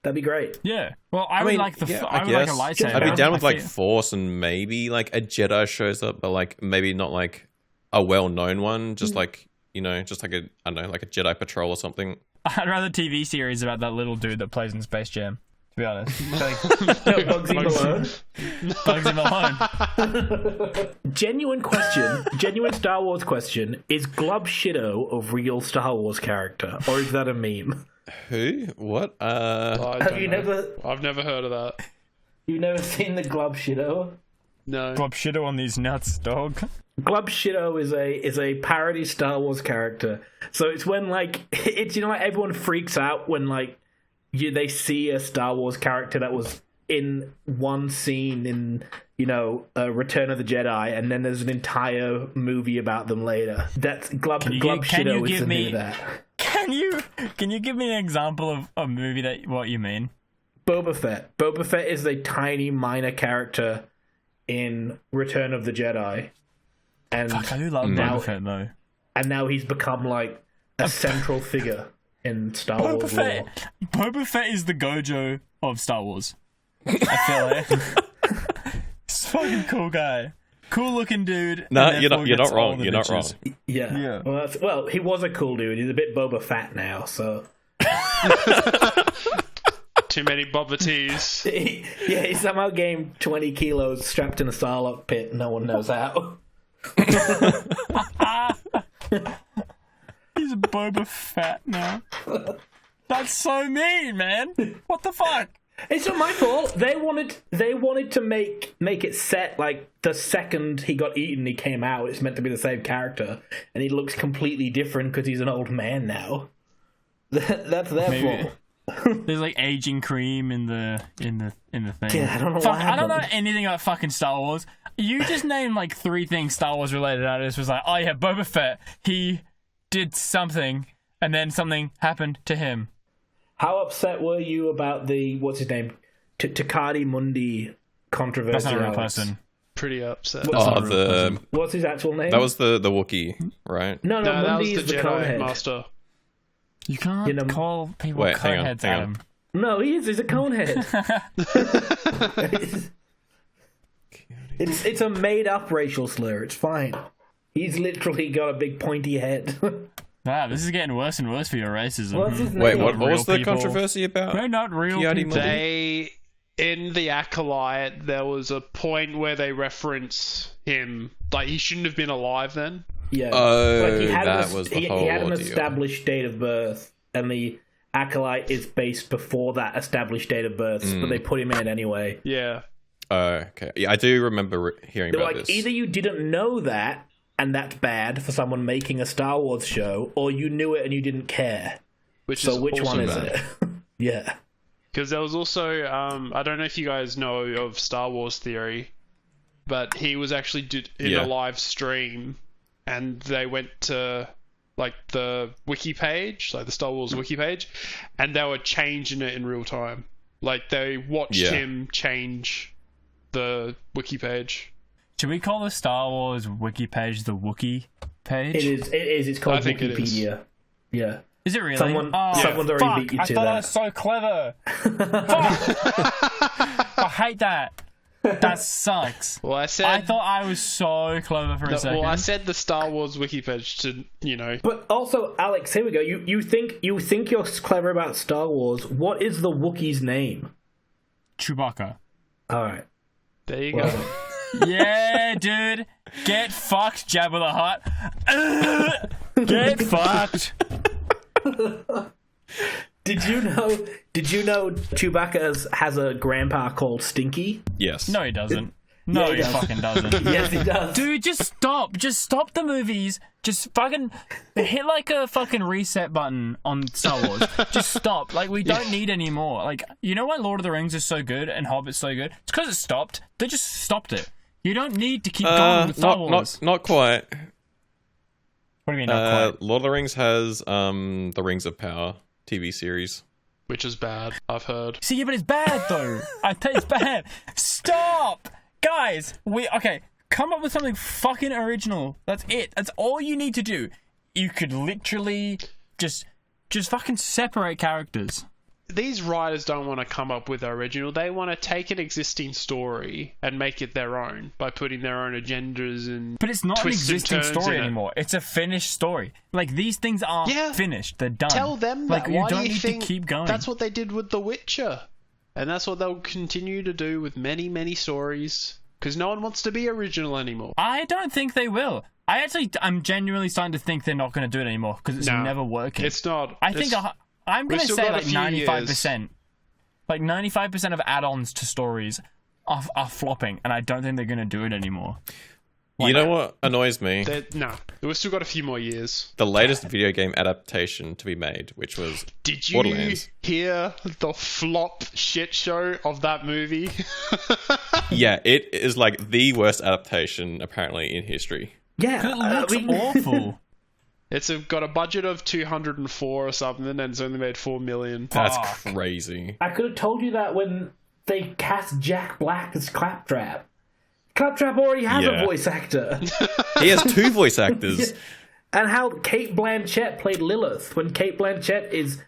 That'd be great. Yeah. Well, I would like a lightsaber. I'd be down with Force and maybe a Jedi shows up, but maybe not a well-known one, just a Jedi Patrol or something. I'd rather TV series about that little dude that plays in Space Jam, to be honest. Bugsy Malone. Bugsy Malone. Genuine Star Wars question, is Glub Shido a real Star Wars character, or is that a meme? Who? What? Have you never... I've never heard of that. You've never seen the Glub Shido? No. Glub Shido on these nuts, dog. Glub Shido is a parody Star Wars character. So it's when it's everyone freaks out when they see a Star Wars character that was in one scene in Return of the Jedi, and then there's an entire movie about them later. That's Glub Shido is the name of that. Can you give me an example of a movie that what you mean? Boba Fett. Boba Fett is a tiny minor character in Return of the Jedi. And fuck, I do love Boba Fett though. And now he's become a central figure in Star Wars lore. Boba Fett is the Gojo of Star Wars. I feel like he's a fucking cool guy. Cool looking dude. No, you're not wrong. You're not wrong. Yeah. Well, he was a cool dude. He's a bit Boba Fett now, so. Too many Boba Tees. He somehow gained 20 kilos strapped in a Sarlacc pit. No one knows how. He's Boba Fett now. That's so mean, man. What the fuck? It's not my fault. They wanted to make it set the second he got eaten, he came out. It's meant to be the same character, and he looks completely different because he's an old man now. That's their fault. There's aging cream in the thing. Yeah, I don't know. I don't know anything about fucking Star Wars. You just named 3 things Star Wars related, and I just was Boba Fett. He did something, and then something happened to him. How upset were you about the what's his name, Takadi Mundi controversy? That's not a real person. pretty upset. What's his actual name? That was the Wookiee, right? No, No, that was Mundy the is the Jedi Conehead. Master. You can't call people Wait, hang on, coneheads, hang on. Adam. No, he is. He's a Conehead. it's a made-up racial slur. It's fine. He's literally got a big pointy head. Wow, this is getting worse and worse for your racism. What's his name? Wait, what Real was the people. controversy about? They're not real Kiadi people. Mundi? In the Acolyte, there was a point where they reference him. Like, he shouldn't have been alive then. Yeah. Oh, he had that was the whole He had an ordeal. established date of birth, and the Acolyte is based before that established date of birth, but they put him in it anyway. Yeah. Okay. Yeah, I do remember hearing They're about like, this. either you didn't know that, and that's bad for someone making a Star Wars show, or you knew it and you didn't care. Which So which one is bad. it? Yeah. Because there was also, I don't know if you guys know of Star Wars Theory, but he was actually in a live stream, and they went to like the wiki page, like the Star Wars wiki page, and they were changing it in real time. Like they watched him change the wiki page. Should we call the Star Wars wiki page the Wookiee page? It is. It's called I think it is. Wikipedia. Yeah. Is it really? Someone's already fuck, beat you I to thought that. I was so clever. Fuck. I hate that. That sucks. Well, I thought I was so clever for a second. Well, I said the Star Wars wiki page to, you know. But also, Alex, here we go. You think you're clever about Star Wars. What is the Wookiee's name? Chewbacca. All right. There you Well, go. Yeah, dude. Get fucked, Jabba the Hutt. Get fucked. Did you know Chewbacca has a grandpa called Stinky? Yes. No, he doesn't. No, Yeah, he he does. fucking doesn't. Yes, he does. Dude, just stop. Just stop the movies. Just fucking hit like a fucking reset button on Star Wars. Just stop. Like, we don't need any more. Like, you know why Lord of the Rings is so good and Hobbit's so good? It's because it stopped. They just stopped it. You don't need to keep going with Star Wars. Not quite. What do you mean, not quite? Lord of the Rings has the Rings of Power TV series. Which is bad, I've heard. See, yeah, but it's bad, though. I tell you, it's bad. Stop! Guys, come up with something fucking original. That's it. That's all you need to do. You could literally just fucking separate characters. These writers don't want to come up with original. They want to take an existing story and make it their own by putting their own agendas and But it's not an twists and existing turns story in it. anymore. It's a finished story. Like, these things are finished. They're done. Tell them that. Like, you Why don't do you need think to keep going. That's what they did with The Witcher, and that's what they'll continue to do with many, many stories. Because no one wants to be original anymore. I don't think they will. I'm genuinely starting to think they're not going to do it anymore because it's No, never working. It's not. I think I'm going to still say got a like few 95%. Like 95% of add-ons to stories are flopping, and I don't think they're going to do it anymore. You know what annoys me? No, we've still got a few more years. The latest video game adaptation to be made, which was Did you Borderlands. hear the flop shit show of that movie? Yeah, it is like the worst adaptation apparently in history. Yeah, It looks awful. It's got a budget of 204 or something, and it's only made 4 million. That's Fuck. crazy. I could have told you that when they cast Jack Black as Claptrap. Claptrap already has Yeah. a voice actor. He has two voice actors. And how Kate Blanchett played Lilith, when Kate Blanchett is,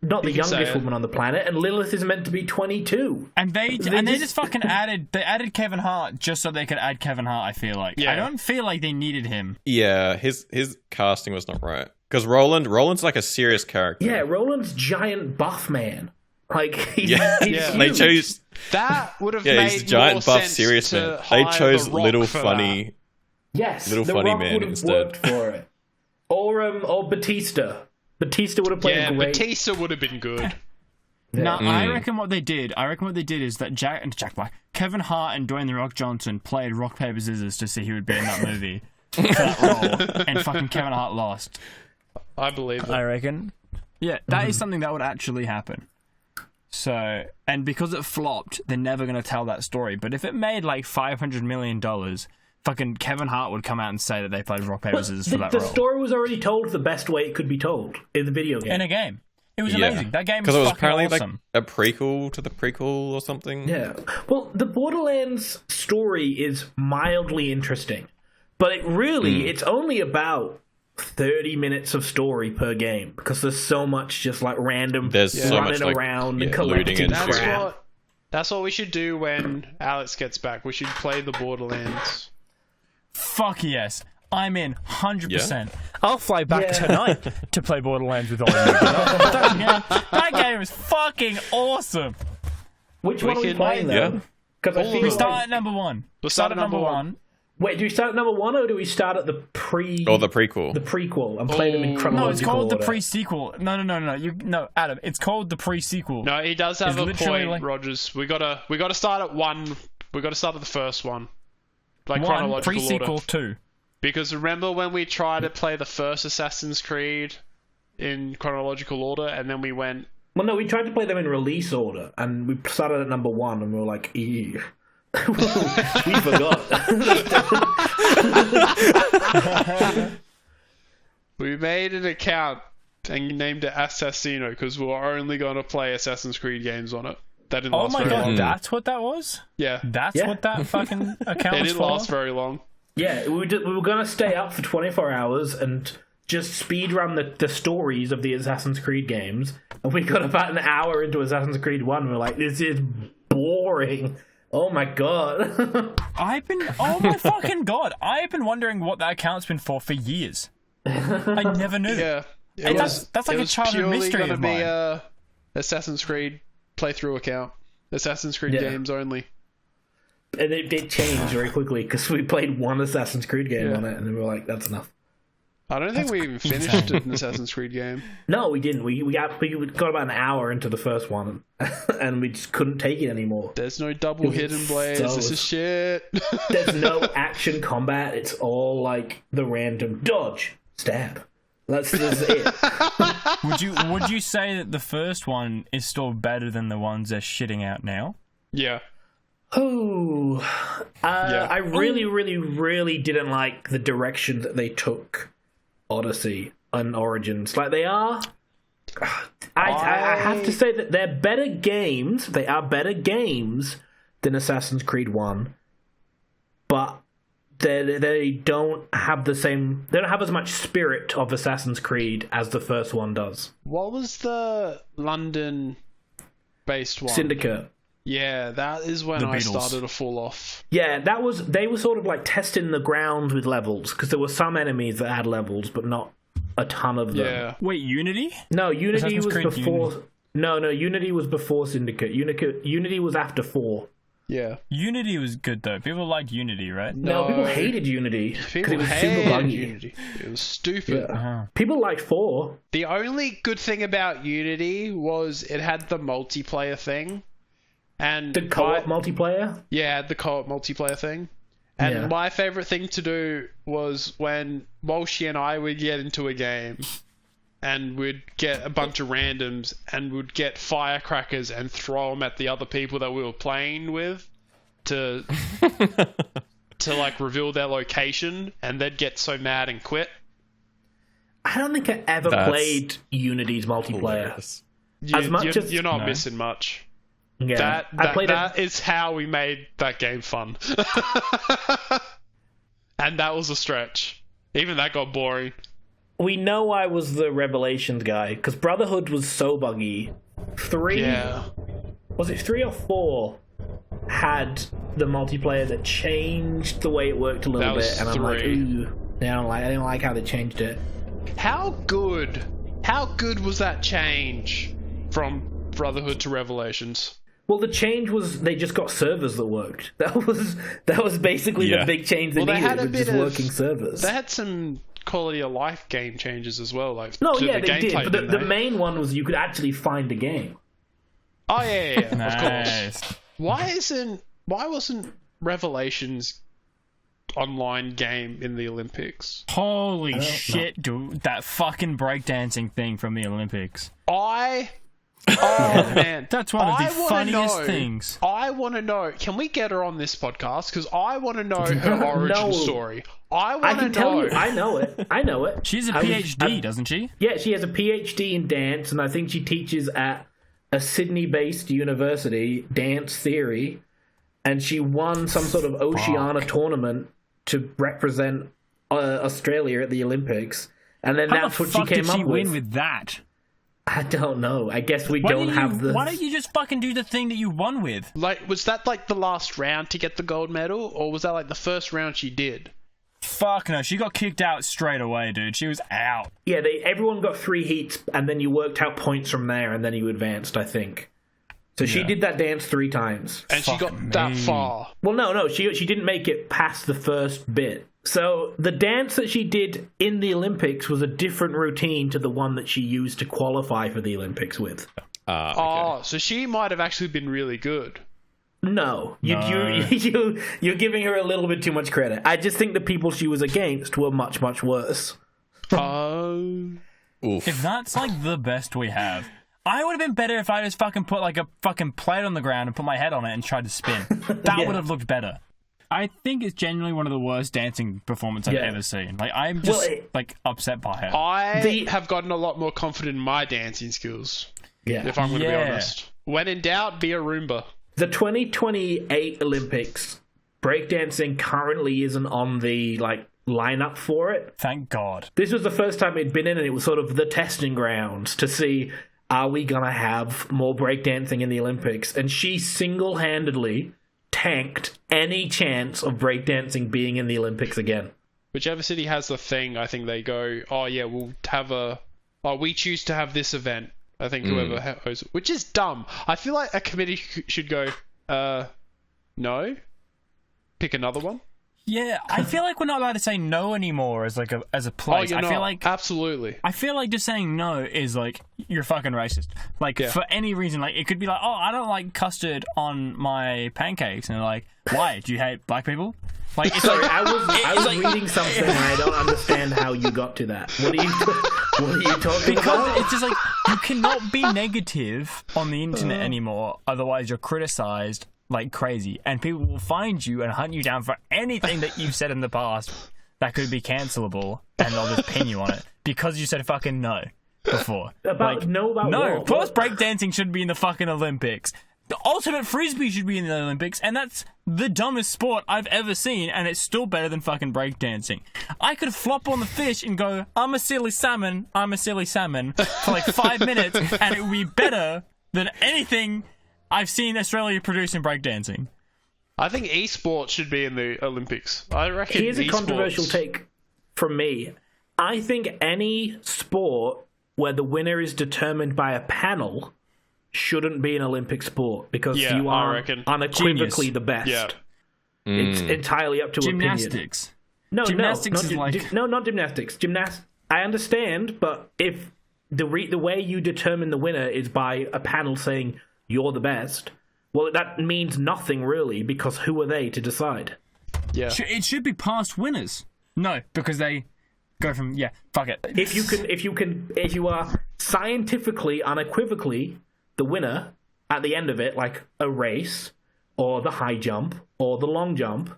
not the You can say youngest it. woman on the planet, and Lilith is meant to be 22. And they just- just fucking added Kevin Hart just so they could add Kevin Hart, I feel like. Yeah. I don't feel like they needed him. Yeah, his casting was not right. Because Roland's like a serious character. Yeah, Roland's giant buff man. Like, he's Yeah. Yeah. They huge. chose That would have yeah, made he's a giant more buff sense serious to man. They hire chose The Rock little for funny. Yes, Little the funny Rock man would have instead. worked for it. Or Batista. Batista would have played Yeah, great. Batista would have been good. No, I reckon what they did is that Jack Black, Kevin Hart and Dwayne The Rock Johnson played rock, paper, scissors to see who would be in that movie for that role, and fucking Kevin Hart lost. I believe it. I reckon. Yeah, that is something that would actually happen. So, and because it flopped, they're never going to tell that story. But if it made like $500 million, fucking Kevin Hart would come out and say that they played rock, paper, But scissors for that the role. story was already told the best way it could be told in the video game. In a game. It was amazing. That game was because it was fucking apparently awesome. like a prequel to the prequel or something. Yeah. Well, the Borderlands story is mildly interesting, but it's only about 30 minutes of story per game because there's so much just like random running around and collecting crap. That's what we should do when Alex gets back. We should play the Borderlands. Fuck yes. I'm in 100%. Yeah. I'll fly back tonight to play Borderlands with all of you. That game is fucking awesome. Which one are we playing though? Because I feel we start at number 1. We'll start at number 1. Wait, do we start at number 1 or do we start at the the prequel? The prequel and play them in chronological No, it's called order. the pre-sequel. No, Adam, it's called the pre-sequel. No, he does have a point, like... Rogers. We gotta start at 1. We gotta start at the first one, like chronological pre-sequel order. 2. Because remember when we tried to play the first Assassin's Creed in chronological order, and then we went. Well, no, we tried to play them in release order, and we started at number 1, and we were like, ew. We forgot. We made an account and named it Assassino because we were only going to play Assassin's Creed games on it. That didn't last very long. That's what that was? Yeah. That's what that fucking account was for? It didn't last very long. Yeah, we were going to stay up for 24 hours and just speedrun the stories of the Assassin's Creed games. And we got about an hour into Assassin's Creed 1 and we're like, this is boring. Oh my god. Oh my fucking god. I've been wondering what that account's been for years. I never knew. Yeah. That's like a childhood mystery of mine. It was purely going to be Assassin's Creed playthrough account. Assassin's Creed games only. And it changed very quickly because we played one Assassin's Creed game on it and then we were like, that's enough. I don't think we even finished an Assassin's Creed game. No, we didn't. We got about an hour into the first one and we just couldn't take it anymore. There's no double hidden blades. This is shit. There's no action combat. It's all like the random dodge, stab. That's it. Would you say that the first one is still better than the ones they're shitting out now? Yeah. Oh, I really didn't like the direction that they took Odyssey and Origins. Like they are, I have to say that they're better games. They are better games than Assassin's Creed 1, but they don't have the same. They don't have as much spirit of Assassin's Creed as the first one does. What was the London-based one? Syndicate. Yeah, that is when I started to fall off. Yeah, they were sort of like testing the ground with levels because there were some enemies that had levels, but not a ton of them. Yeah. Wait, Unity? No, Unity was before. Unity. No, Unity was before Syndicate. Unity was after 4. Yeah. Unity was good though. People liked Unity, right? No, people hated Unity because it was super buggy. Unity. It was stupid. Yeah. People liked 4. The only good thing about Unity was it had the multiplayer thing. And the co-op multiplayer? Yeah, the co-op multiplayer thing. And my favourite thing to do was when Walshy and I would get into a game and we'd get a bunch of randoms and we'd get firecrackers and throw them at the other people that we were playing with to like reveal their location, and they'd get so mad and quit. I don't think I ever played Unity's multiplayer. You're not missing much. Yeah, that is how we made that game fun. And that was a stretch. Even that got boring. We know I was the Revelations guy, because Brotherhood was so buggy. 3? Yeah. Was it 3 or 4? Had the multiplayer that changed the way it worked a little bit, and I'm like, ooh. I didn't like how they changed it. How good was that change from Brotherhood to Revelations? Well, the change was they just got servers that worked. That was basically the big change they needed, with just working servers. They had some quality of life game changes as well. They did. But the main one was you could actually find the game. Oh yeah, nice. Of course. Why wasn't Revelations online game in the Olympics? Holy shit, dude! That fucking breakdancing thing from the Olympics. I Oh man, That's one of the wanna funniest know- things. I want to know. Can we get her on this podcast? Because I want to know her origin story. I I want to can tell know. you. I know it. I know it. She's a I was- PhD, doesn't she? Yeah, she has a PhD in dance, and I think she teaches at a Sydney-based university, dance theory, and she won some sort of Oceania tournament to represent Australia at the Olympics, and then How that's the what she fuck came did up she with. win with that? I don't know. I guess we Why don't have the. Why don't you just fucking do the thing that you won with? Like, was that like the last round to get the gold medal, or was that like the first round she did? Fuck no, she got kicked out straight away, dude. She was out. Yeah, everyone got 3 heats, and then you worked out points from there, and then you advanced, I think. So she did that dance 3 times. And she got that far. Well, no, she didn't make it past the first bit. So the dance that she did in the Olympics was a different routine to the one that she used to qualify for the Olympics with. Okay. Oh, so she might have actually been really good. No, you're giving her a little bit too much credit. I just think the people she was against were much, much worse. Oh. Oof. If that's like the best we have, I would have been better if I just fucking put like a fucking plate on the ground and put my head on it and tried to spin. That would have looked better. I think it's genuinely one of the worst dancing performances I've ever seen. Like, I'm just like upset by it. I have gotten a lot more confident in my dancing skills. Yeah. If I'm going to be honest. When in doubt, be a Roomba. The 2028 Olympics, breakdancing currently isn't on the lineup for it. Thank God. This was the first time it'd been in, and it was sort of the testing grounds to see, are we gonna have more breakdancing in the Olympics? And she single-handedly tanked any chance of breakdancing being in the Olympics again. Whichever city has the thing, I think they go, oh yeah, we'll have we choose to have this event. I think whoever hosts it, which is dumb. I feel like a committee should go, no, pick another one. Yeah, I feel like we're not allowed to say no anymore as a place. Oh, you're I feel not. like Absolutely. I feel like just saying no is like you're fucking racist. Like for any reason, like it could be like, oh, I don't like custard on my pancakes, and they're like, why? Do you hate black people? Like, it's Sorry, like I was reading something and I don't understand how you got to that. What are you talking because about? it's just like you cannot be negative on the internet anymore, otherwise you're criticized like crazy, and people will find you and hunt you down for anything that you've said in the past that could be cancelable, and they'll just pin you on it because you said fucking no before. No, of course breakdancing should be in the fucking Olympics. The ultimate frisbee should be in the Olympics, and that's the dumbest sport I've ever seen, and it's still better than fucking breakdancing. I could flop on the fish and go, I'm a silly salmon, for like 5 minutes, and it would be better than anything I've seen Australia produce in breakdancing. I think esports should be in the Olympics. I reckon. Here's a controversial take from me. I think any sport where the winner is determined by a panel shouldn't be an Olympic sport because you are unequivocally the best. Yeah. It's entirely up to Gymnastics. opinion. Gymnastics is like... not gymnastics. I understand, but if the way you determine the winner is by a panel saying you're the best, well, that means nothing really, because who are they to decide? Yeah. It should be past winners. No, because they go from fuck it. If you are scientifically, unequivocally the winner at the end of it, like a race, or the high jump, or the long jump,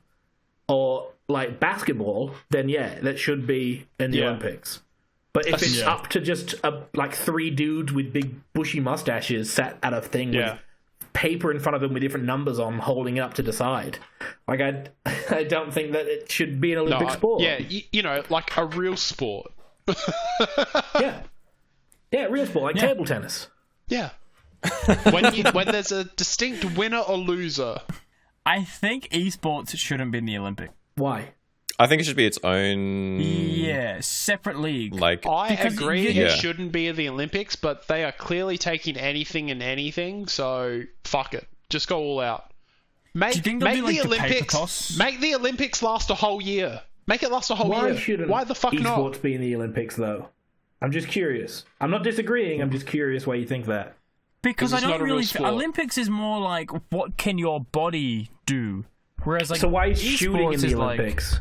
or like basketball, then that should be in the Olympics. But if it's up to just like 3 dudes with big bushy mustaches sat at a thing with paper in front of them with different numbers on, holding it up to decide, like I don't think that it should be an Olympic sport. Yeah, you know, like a real sport. real sport, like table tennis. Yeah. when there's a distinct winner or loser. I think esports shouldn't be in the Olympic. Why? I think it should be its own... separate league. I agree it shouldn't be in the Olympics, but they are clearly taking anything and anything, so fuck it. Just go all out. Do you think they'll do, like, the paper toss? Make the Olympics last a whole year. Make it last a whole year. Why the fuck not? Esports be in the Olympics, though? I'm just curious. I'm not disagreeing, I'm just curious why you think that. Because I don't really... sport. Olympics is more like, what can your body do? Whereas, like, so why is shooting in the is Olympics?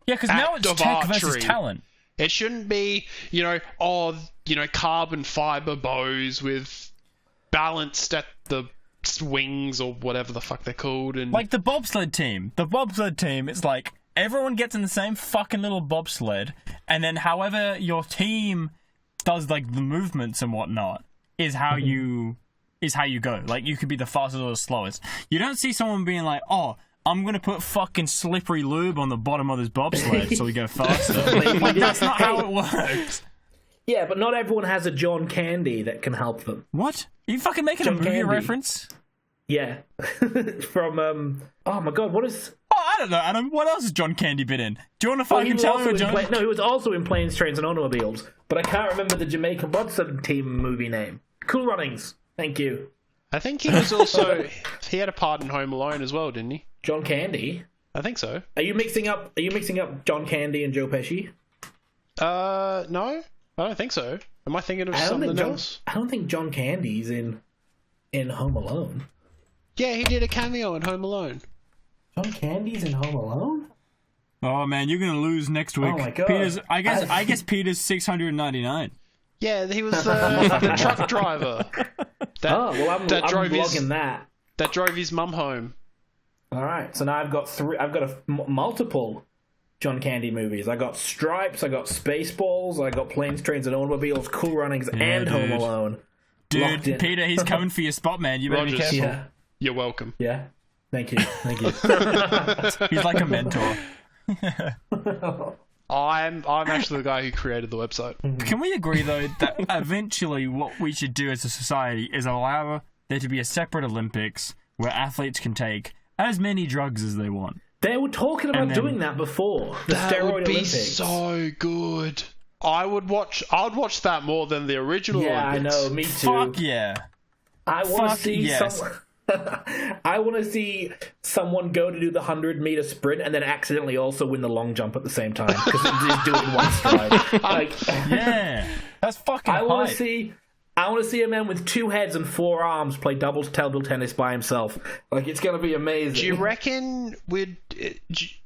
Yeah, because now it's of tech versus archery. talent. It shouldn't be, carbon fiber bows with balanced at the wings or whatever the fuck they're called. And Like the bobsled team. The bobsled team, it's like everyone gets in the same fucking little bobsled, and then however your team does like the movements and whatnot is how you go. Like you could be the fastest or the slowest. You don't see someone being like, oh, I'm gonna put fucking slippery lube on the bottom of this bobsled so we go faster. Like, that's not how it works. Yeah, but not everyone has a John Candy that can help them. What? Are you fucking making John a movie Candy. reference? Yeah. From, oh my god, what is... Oh, I don't know, Adam. What else has John Candy been in? Do you want to fucking tell me, John? No, he was also in Planes, Trains, and Automobiles, but I can't remember the Jamaican bobsled team movie name. Cool Runnings. Thank you. I think he was also he had a part in Home Alone as well, didn't he? John Candy. I think so. Are you mixing up John Candy and Joe Pesci? No, I don't think so. Am I thinking of something else? I don't think John Candy's in Home Alone. Yeah, he did a cameo in Home Alone. John Candy's in Home Alone? Oh man, you're gonna lose next week. Oh my god. Peter's, I guess Peter's 699. Yeah, he was the truck driver. I'm logging that. That drove his mum home. All right, so now I've got multiple John Candy movies. I got Stripes, I got Spaceballs, I got Planes, Trains, and Automobiles, Cool Runnings, and dude. Home Alone. Dude, Peter, he's coming for your spot, man. You better be Rogers. careful. Yeah, You're welcome. yeah. Thank you. He's like a mentor. I'm actually the guy who created the website. Can we agree, though, that eventually what we should do as a society is allow there to be a separate Olympics where athletes can take as many drugs as they want? They were talking about doing that before. The That steroid would be Olympics. so good. I would watch that more than the original Yeah, Olympics. I know. Me too. Fuck yeah. I want Fuck to see yes. someone. I want to see someone go to do the 100-meter sprint and then accidentally also win the long jump at the same time because they just do it in one stride. Like, Yeah. That's fucking I want hype. to see a man with 2 heads and 4 arms play doubles table tennis by himself. Like, it's gonna be amazing. Do you reckon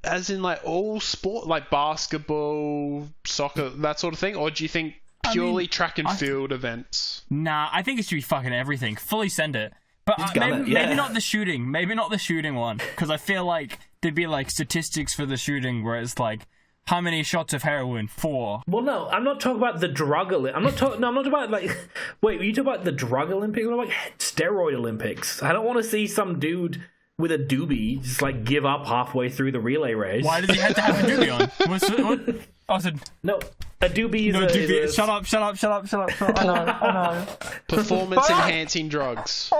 as in like all sport, like basketball, soccer, that sort of thing, or do you think purely track and field events? Nah, I think it should be fucking everything. Fully send it. But gonna, maybe not the shooting. Maybe not the shooting one. Because I feel like there'd be like statistics for the shooting where it's like, how many shots of heroin? 4. Well, no, I'm not talking about the drug Olympics. I'm not talking about like. Wait, you talking about the drug Olympics? Or like steroid Olympics? I don't want to see some dude with a doobie just like give up halfway through the relay race. Why does he have to have a doobie on? What? I said, No, a doobie is no, a... doobie. is a- Shut up. I know. Performance enhancing drugs.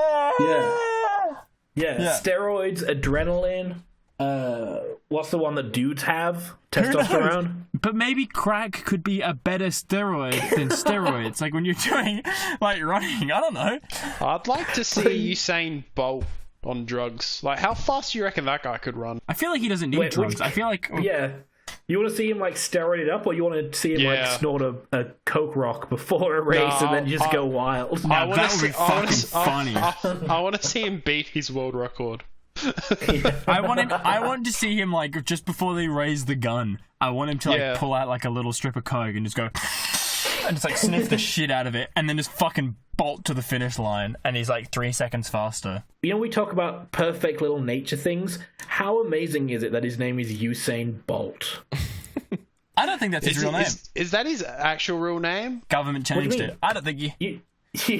Yeah, steroids, adrenaline. What's the one that dudes have? Testosterone. But maybe crack could be a better steroid than steroids. Like when you're doing like running. I don't know. I'd like to see Usain Bolt on drugs. Like, how fast do you reckon that guy could run? I feel like he doesn't need drugs. I feel like Yeah. You want to see him like steroided up, or you want to see him like Yeah. snort a coke rock before a race and then just go wild? Now, that would be fucking funny. I want to see him beat his world record. I want to see him like just before they raise the gun. I want him to like pull out like a little strip of coke and just go and just like sniff the shit out of it, and then just fucking bolt to the finish line, and he's like 3 seconds faster. You know, we talk about perfect little nature things. How amazing is it that his name is Usain Bolt? I don't think that's his real name. Is that his actual real name? Government do you changed mean? it. I don't think You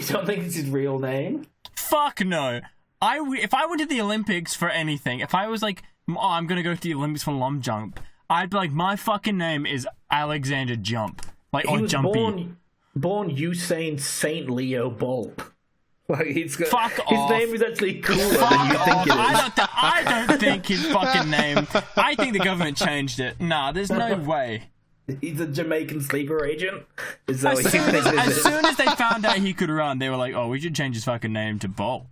don't think it's his real name? Fuck no. If I went to the Olympics for anything, if I was like, oh, I'm gonna go to the Olympics for long jump, I'd be like, my fucking name is Alexander Jump, like He or was Jumpy. born Usain Saint Leo Bolt. Like his Fuck his off. name is actually cooler than you Fuck think off. it is. I don't think his fucking name. I think the government changed it. Nah, there's no way. He's a Jamaican sleeper agent. Is that As what you soon think as, this as is? soon as they found out he could run, they were like, oh, we should change his fucking name to Bolt.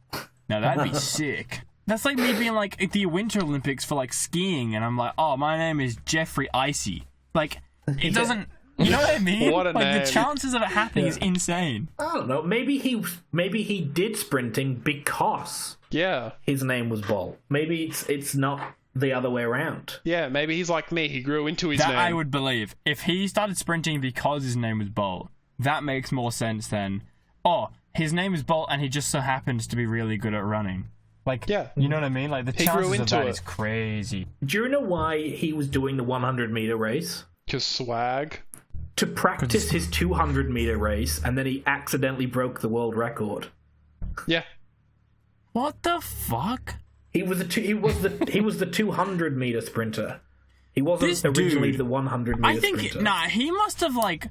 Now that'd be sick. That's like me being like at the Winter Olympics for like skiing, and I'm like, oh, my name is Jeffrey Icy. Like, it doesn't. You know what I mean? What a like name. the chances of it happening is insane. I don't know. Maybe he did sprinting because Yeah. his name was Bolt. Maybe it's not the other way around. Yeah, maybe he's like me. He grew into his That name. I would believe. If he started sprinting because his name was Bolt, that makes more sense than, oh, his name is Bolt and he just so happens to be really good at running. Like, Yeah. you know what I mean? Like, the He grew chances of into that it. is crazy. Do you know why he was doing the 100-meter race? Because swag. To practice his 200-meter race, and then he accidentally broke the world record. Yeah. What the fuck? He was the 200-meter sprinter. He wasn't This originally dude, the 100-meter I think, sprinter. he must have, like,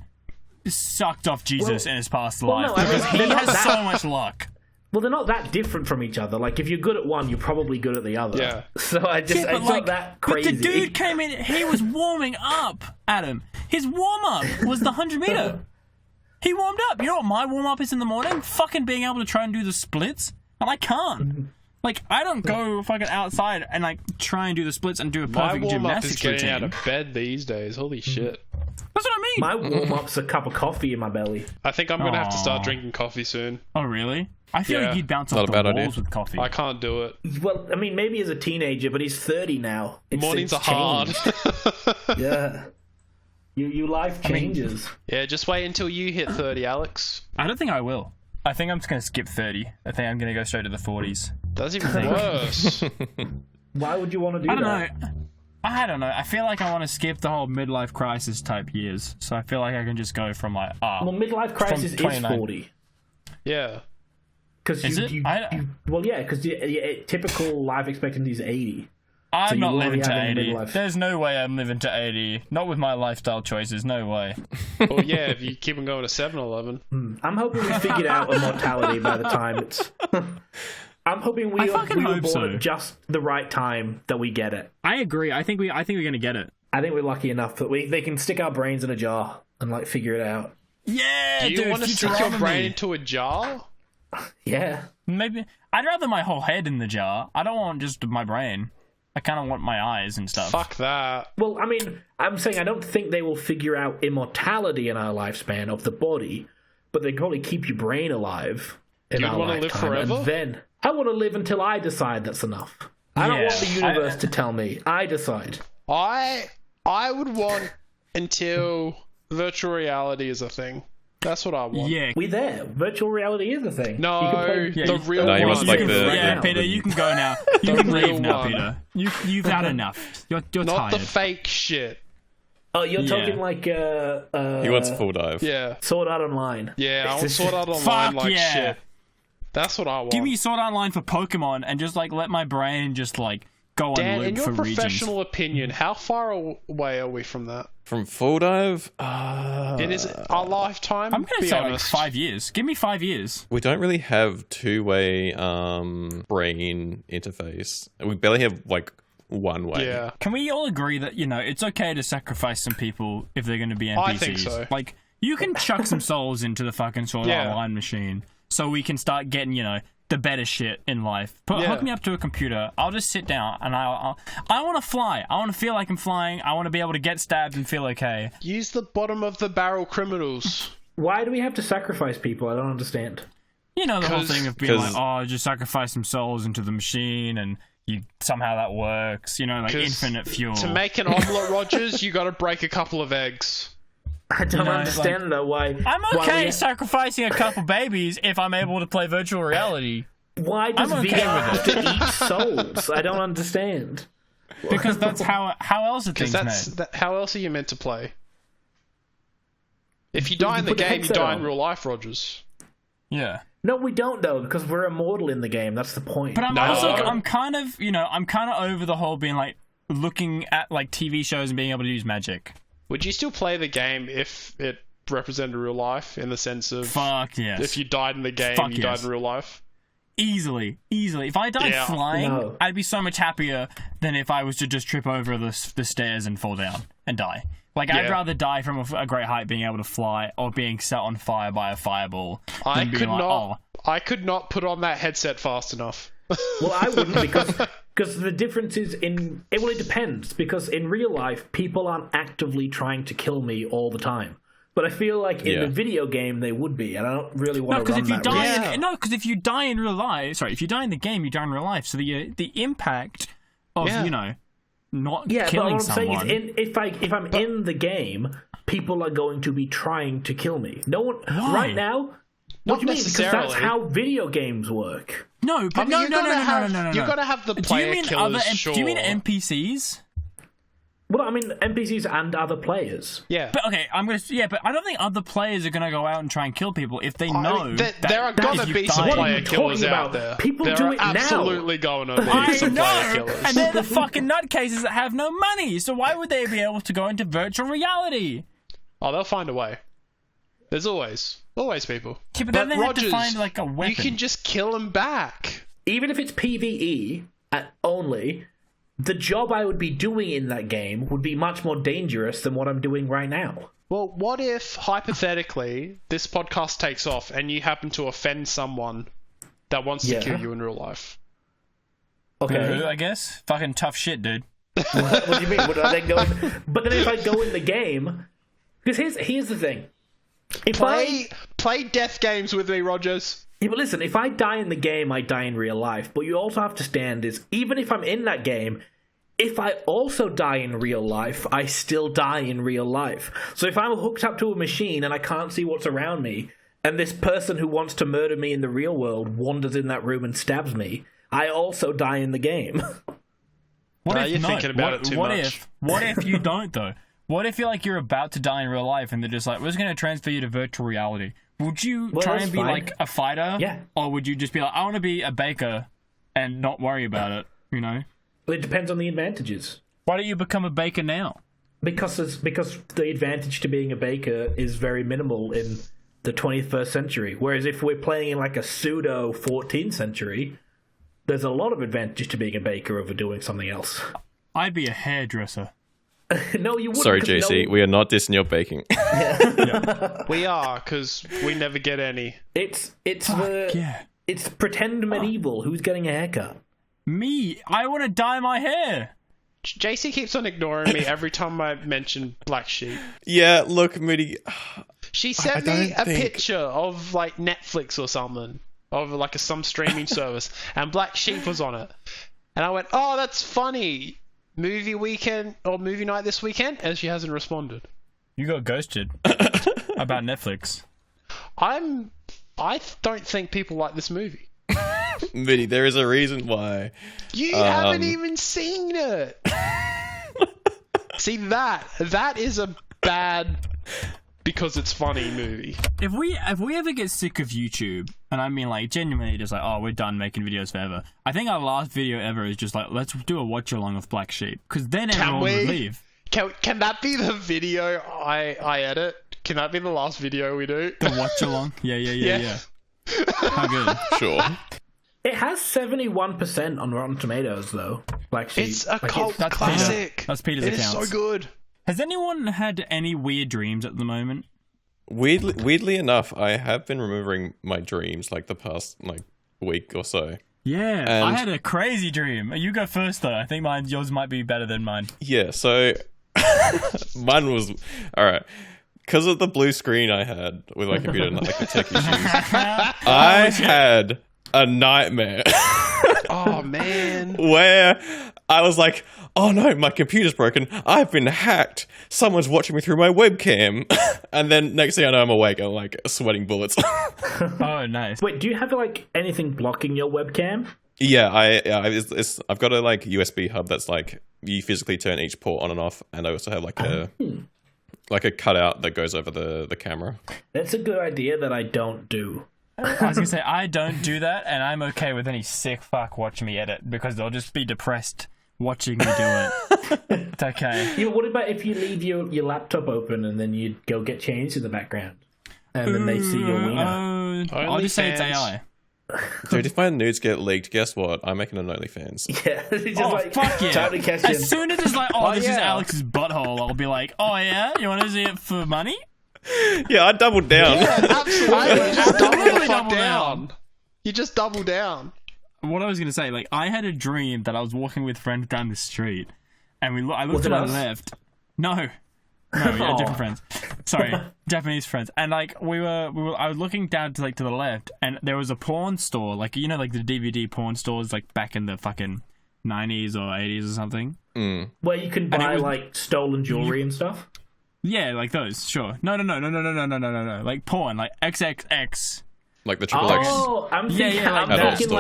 sucked off Jesus in his past life. no, I mean, because he they're not has that- so much luck. Well, they're not that different from each other. Like, if you're good at one, you're probably good at the other. Yeah. So it's not that crazy. But the dude came in, he was warming up, Adam. His warm-up was the 100-meter. He warmed up. You know what my warm-up is in the morning? Fucking being able to try and do the splits. And I can't. Like, I don't go fucking outside and, like, try and do the splits and do a My perfect warm up is gymnastics getting routine. out of bed these days. Holy shit. That's what I mean. My warm-up's a cup of coffee in my belly. I think I'm going to have to start Aw. drinking coffee soon. Oh, really? I feel Yeah. like you'd bounce Not off a the bad walls idea. with coffee. I can't do it. Well, I mean, maybe as a teenager, but he's 30 now. Mornings are It's hard. changed. Yeah. Your life changes. Yeah, just wait until you hit 30, Alex. I don't think I will. I think I'm just going to skip 30. I think I'm going to go straight to the 40s. That's even worse. Why would you want to do I don't that? know. I don't know. I feel like I want to skip the whole midlife crisis type years. So I feel like I can just go from like, Well, midlife crisis is 29. 40. Yeah. Is it? Well, yeah, because typical life expectancy is 80. I'm So you not already living to have a 80. midlife. There's no way I'm living to 80. Not with my lifestyle choices. No way. Well, yeah, if you keep on going to 7-Eleven. I'm hoping we figured out immortality by the time it's... I'm hoping we were hope born so. at just the right time that we get it. I agree. I think we're going to get it. I think we're lucky enough that they can stick our brains in a jar and like figure it out. Yeah, Do you dude, want to stick your Futurama brain me. into a jar? Yeah. Maybe. I'd rather my whole head in the jar. I don't want just my brain. I kind of want my eyes and stuff. Fuck that. Well, I mean, I'm saying I don't think they will figure out immortality in our lifespan of the body, but they can probably keep your brain alive in You'd our wanna live lifetime. forever? And then I want to live until I decide that's enough. I don't Yeah. want the universe to tell me. I decide. I would want until virtual reality is a thing. That's what I want. Yeah. We there. Virtual reality is a thing. No, You can play- the real No, you one. must like the- Yeah, now. Peter, you can go now. You The can real leave now, one. Peter. You've had enough. You're Not tired. the fake shit. Oh, you're Yeah. talking like He wants full dive. Yeah. Sword Art Online. Yeah, I want This- Sword Art Online Fuck like yeah. shit. That's what I want. Give me Sword Art Online for Pokemon and just like let my brain just like go on Dan, loop in your for professional regions. opinion, how far away are we from that? From full dive, It is our lifetime. I'm gonna be say like honest. 5 years. Give me 5 years. we don't really have two-way brain interface. We barely have like one way. Yeah. Can we all agree that it's okay to sacrifice some people if they're going to be NPCs? I think so. Like you can chuck some souls into the fucking Sword Art Yeah. Online machine, so we can start getting the better shit in life. Yeah. Hook me up to a computer. I'll just sit down and I want to fly. I want to feel like I'm flying. I want to be able to get stabbed and feel okay. Use the bottom of the barrel criminals. Why do we have to sacrifice people? I don't understand. The whole 'Cause- thing of being like, 'cause- just sacrifice some souls into the machine and somehow that works. Like 'Cause infinite fuel. To make an omelette, Rogers, you got to break a couple of eggs. I don't understand though why. I'm why okay we- sacrificing a couple babies if I'm able to play virtual reality. Why does I'm okay VR with have to eat souls? I don't understand. Because that's how else are Because things made. how else are you meant to play? If you die in the put the game, you headset die in on. real life, Rogers. Yeah. No, we don't though, because we're immortal in the game. That's the point. But I'm No. also I'm kind of over the whole being like looking at like TV shows and being able to use magic. Would you still play the game if it represented real life in the sense of Fuck yes. if you died in the game, Fuck you yes. died in real life? Easily. If I died Yeah. flying, No. I'd be so much happier than if I was to just trip over the stairs and fall down and die. Like, I'd Yeah. rather die from a great height being able to fly or being set on fire by a fireball I than being could like, not. I could not put on that headset fast enough. Well, I wouldn't because the difference is it depends because in real life people aren't actively trying to kill me all the time. But I feel like in Yeah. the video game they would be, and I don't really No, want to because run if you that die, risk. if you die in the game, you die in real life. So the impact of Yeah. not Yeah, but killing what I'm saying someone. is, if I'm in the game, people are going to be trying to kill me. No one Why? right now. What do you mean? Because necessarily. that's how video games work. No, but I mean, no. you've got to have the player killers. Sure. Do you mean NPCs? Well, I mean NPCs and other players. Yeah. But okay, but I don't think other players are gonna go out and try and kill people if they know there are gonna be some player killers out there. People there do are it now. absolutely gonna be I some know, player killers. and they're the fucking nutcases that have no money. So why would they be able to go into virtual reality? Oh, they'll find a way. There's always people. Yeah, but then they have to Rogers, find like a weapon. you can just kill them back. Even if it's PvE only, the job I would be doing in that game would be much more dangerous than what I'm doing right now. Well, what if, hypothetically, this podcast takes off and you happen to offend someone that wants to kill you in real life? Okay. I guess. Fucking tough shit, dude. What do you mean? What are they going? But then if I go in the game, because here's the thing. Play death games with me, Rogers. Yeah, but listen, if I die in the game, I die in real life. But you also have to stand is, even if I'm in that game, if I also die in real life, I still die in real life. So if I'm hooked up to a machine and I can't see what's around me, and this person who wants to murder me in the real world wanders in that room and stabs me, I also die in the game. What if you're not? thinking about it too much. What if you don't, though? What if you're about to die in real life and they're just like, we're just going to transfer you to virtual reality? Would you try and be like a fighter? Yeah. Or would you just be like, I want to be a baker and not worry about it, you know? It depends on the advantages. Why don't you become a baker now? Because the advantage to being a baker is very minimal in the 21st century. Whereas if we're playing in like a pseudo 14th century, there's a lot of advantage to being a baker over doing something else. I'd be a hairdresser. No, you wouldn't. Sorry, JC, we are not dissing your baking. We are, because we never get any. It's Yeah. pretend medieval. Who's getting a haircut? Me, I want to dye my hair. JC keeps on ignoring me every time I mention Black Sheep. Yeah, look, Moody. She sent I me don't a think- picture of like Netflix or something, of like some streaming service, and Black Sheep was on it. And I went, oh, that's funny. Movie weekend or movie night this weekend? And she hasn't responded. You got ghosted about Netflix. I don't think people like this movie. Moody, there is a reason why. You haven't even seen it. See, that is a bad because it's funny movie. If we ever get sick of YouTube, and I mean like genuinely just like, oh, we're done making videos forever, I think our last video ever is just like, let's do a watch along of Black Sheep, because then everyone would leave. Can that be the video I edit? Can that be the last video we do? The watch along? Yeah. How good? Sure. It has 71% on Rotten Tomatoes, though. Black Sheep. It's a Like, cult that's classic. Peter. That's Peter's It account. is so good. Has anyone had any weird dreams at the moment? Weirdly enough, I have been remembering my dreams like the past like week or so. Yeah, And- I had a crazy dream. You go first, though. I think yours might be better than mine. Yeah, so mine was alright. Because of the blue screen I had with my computer and like the tech issues, I had a nightmare Oh man. where I was like, oh no, my computer's broken. I've been hacked. Someone's watching me through my webcam. And then next thing I know, I'm awake and like sweating bullets. Oh, nice. Wait, do you have like anything blocking your webcam? Yeah, I've got a like USB hub that's like you physically turn each port on and off, and I also have like a cutout that goes over the camera. That's a good idea that I don't do. I was going to say, I don't do that, and I'm okay with any sick fuck watching me edit, because they'll just be depressed watching me do it. It's okay. Yeah, what about if you leave your laptop open and then you go get changed in the background? And then they see your wiener. I'll just say it's OnlyFans. AI. Dude, if my nudes get leaked, guess what? I'm making an OnlyFans. Yeah, it's just Oh, like, fuck yeah. time to catch As in. soon as it's like, oh, this is yeah. Alex's butthole, I'll be like, oh yeah? You want to see it for money? Yeah, I doubled down. Absolutely. You just double the Really fuck double down. You just double down. What I was going to say, like, I had a dream that I was walking with friends down the street, and I looked Was to it my us? left. No, yeah, Aw. different friends. Sorry, Japanese friends. And like I was looking down to the left, and there was a porn store, like, you know, like the DVD porn stores, like back in the fucking 90s or 80s or something. Where you can buy like stolen jewelry and stuff. Yeah, like those. Sure. No. Like porn, like XXX. Like the triple X. Oh, I'm thinking, like I'm thinking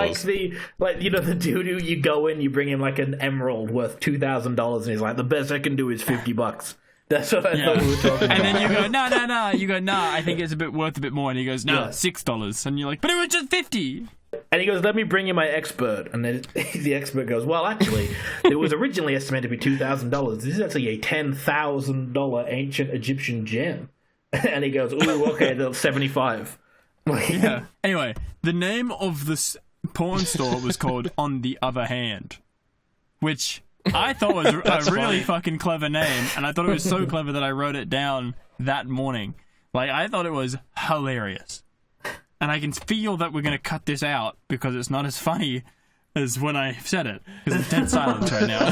like the dude who you go in, you bring him like an emerald worth $2,000, and he's like, the best I can do is $50. That's what I thought we were talking about. And then you go, no. You go, no. I think it's worth a bit more. And he goes, no, $6. And you're like, but it was just $50. And he goes, let me bring you my expert. And then the expert goes, well, actually, it was originally estimated to be $2,000. This is actually a $10,000 ancient Egyptian gem. And he goes, ooh, okay, that's 75. Yeah. Anyway, the name of this porn store was called On the Other Hand, which I thought was a really fucking clever name, and I thought it was so clever that I wrote it down that morning. Like, I thought it was hilarious. And I can feel that we're going to cut this out because it's not as funny as when I said it, because it's dead silence right now.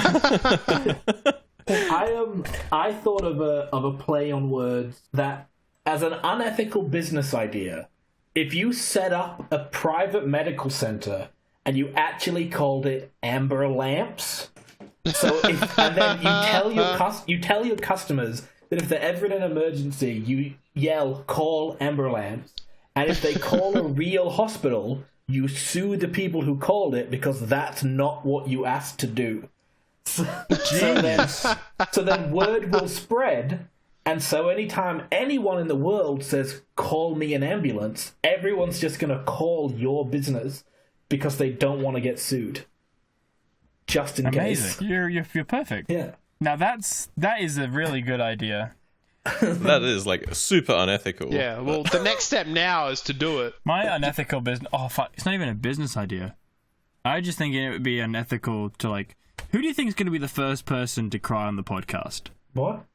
I thought of a play on words that, as an unethical business idea, if you set up a private medical center and you actually called it Amber Lamps, and then you tell your customers that if they're ever in an emergency, you yell, call Amber Lamps, and if they call a real hospital, you sue the people who called it because that's not what you asked to do. So then word will spread. And so anytime anyone in the world says, call me an ambulance, everyone's just going to call your business because they don't want to get sued. Just in case. You're perfect. Yeah. Now that is a really good idea. That is like super unethical. Yeah, well, the next step now is to do it. My unethical business... Oh, fuck. It's not even a business idea. I just think it would be unethical to, like... Who do you think is going to be the first person to cry on the podcast? What?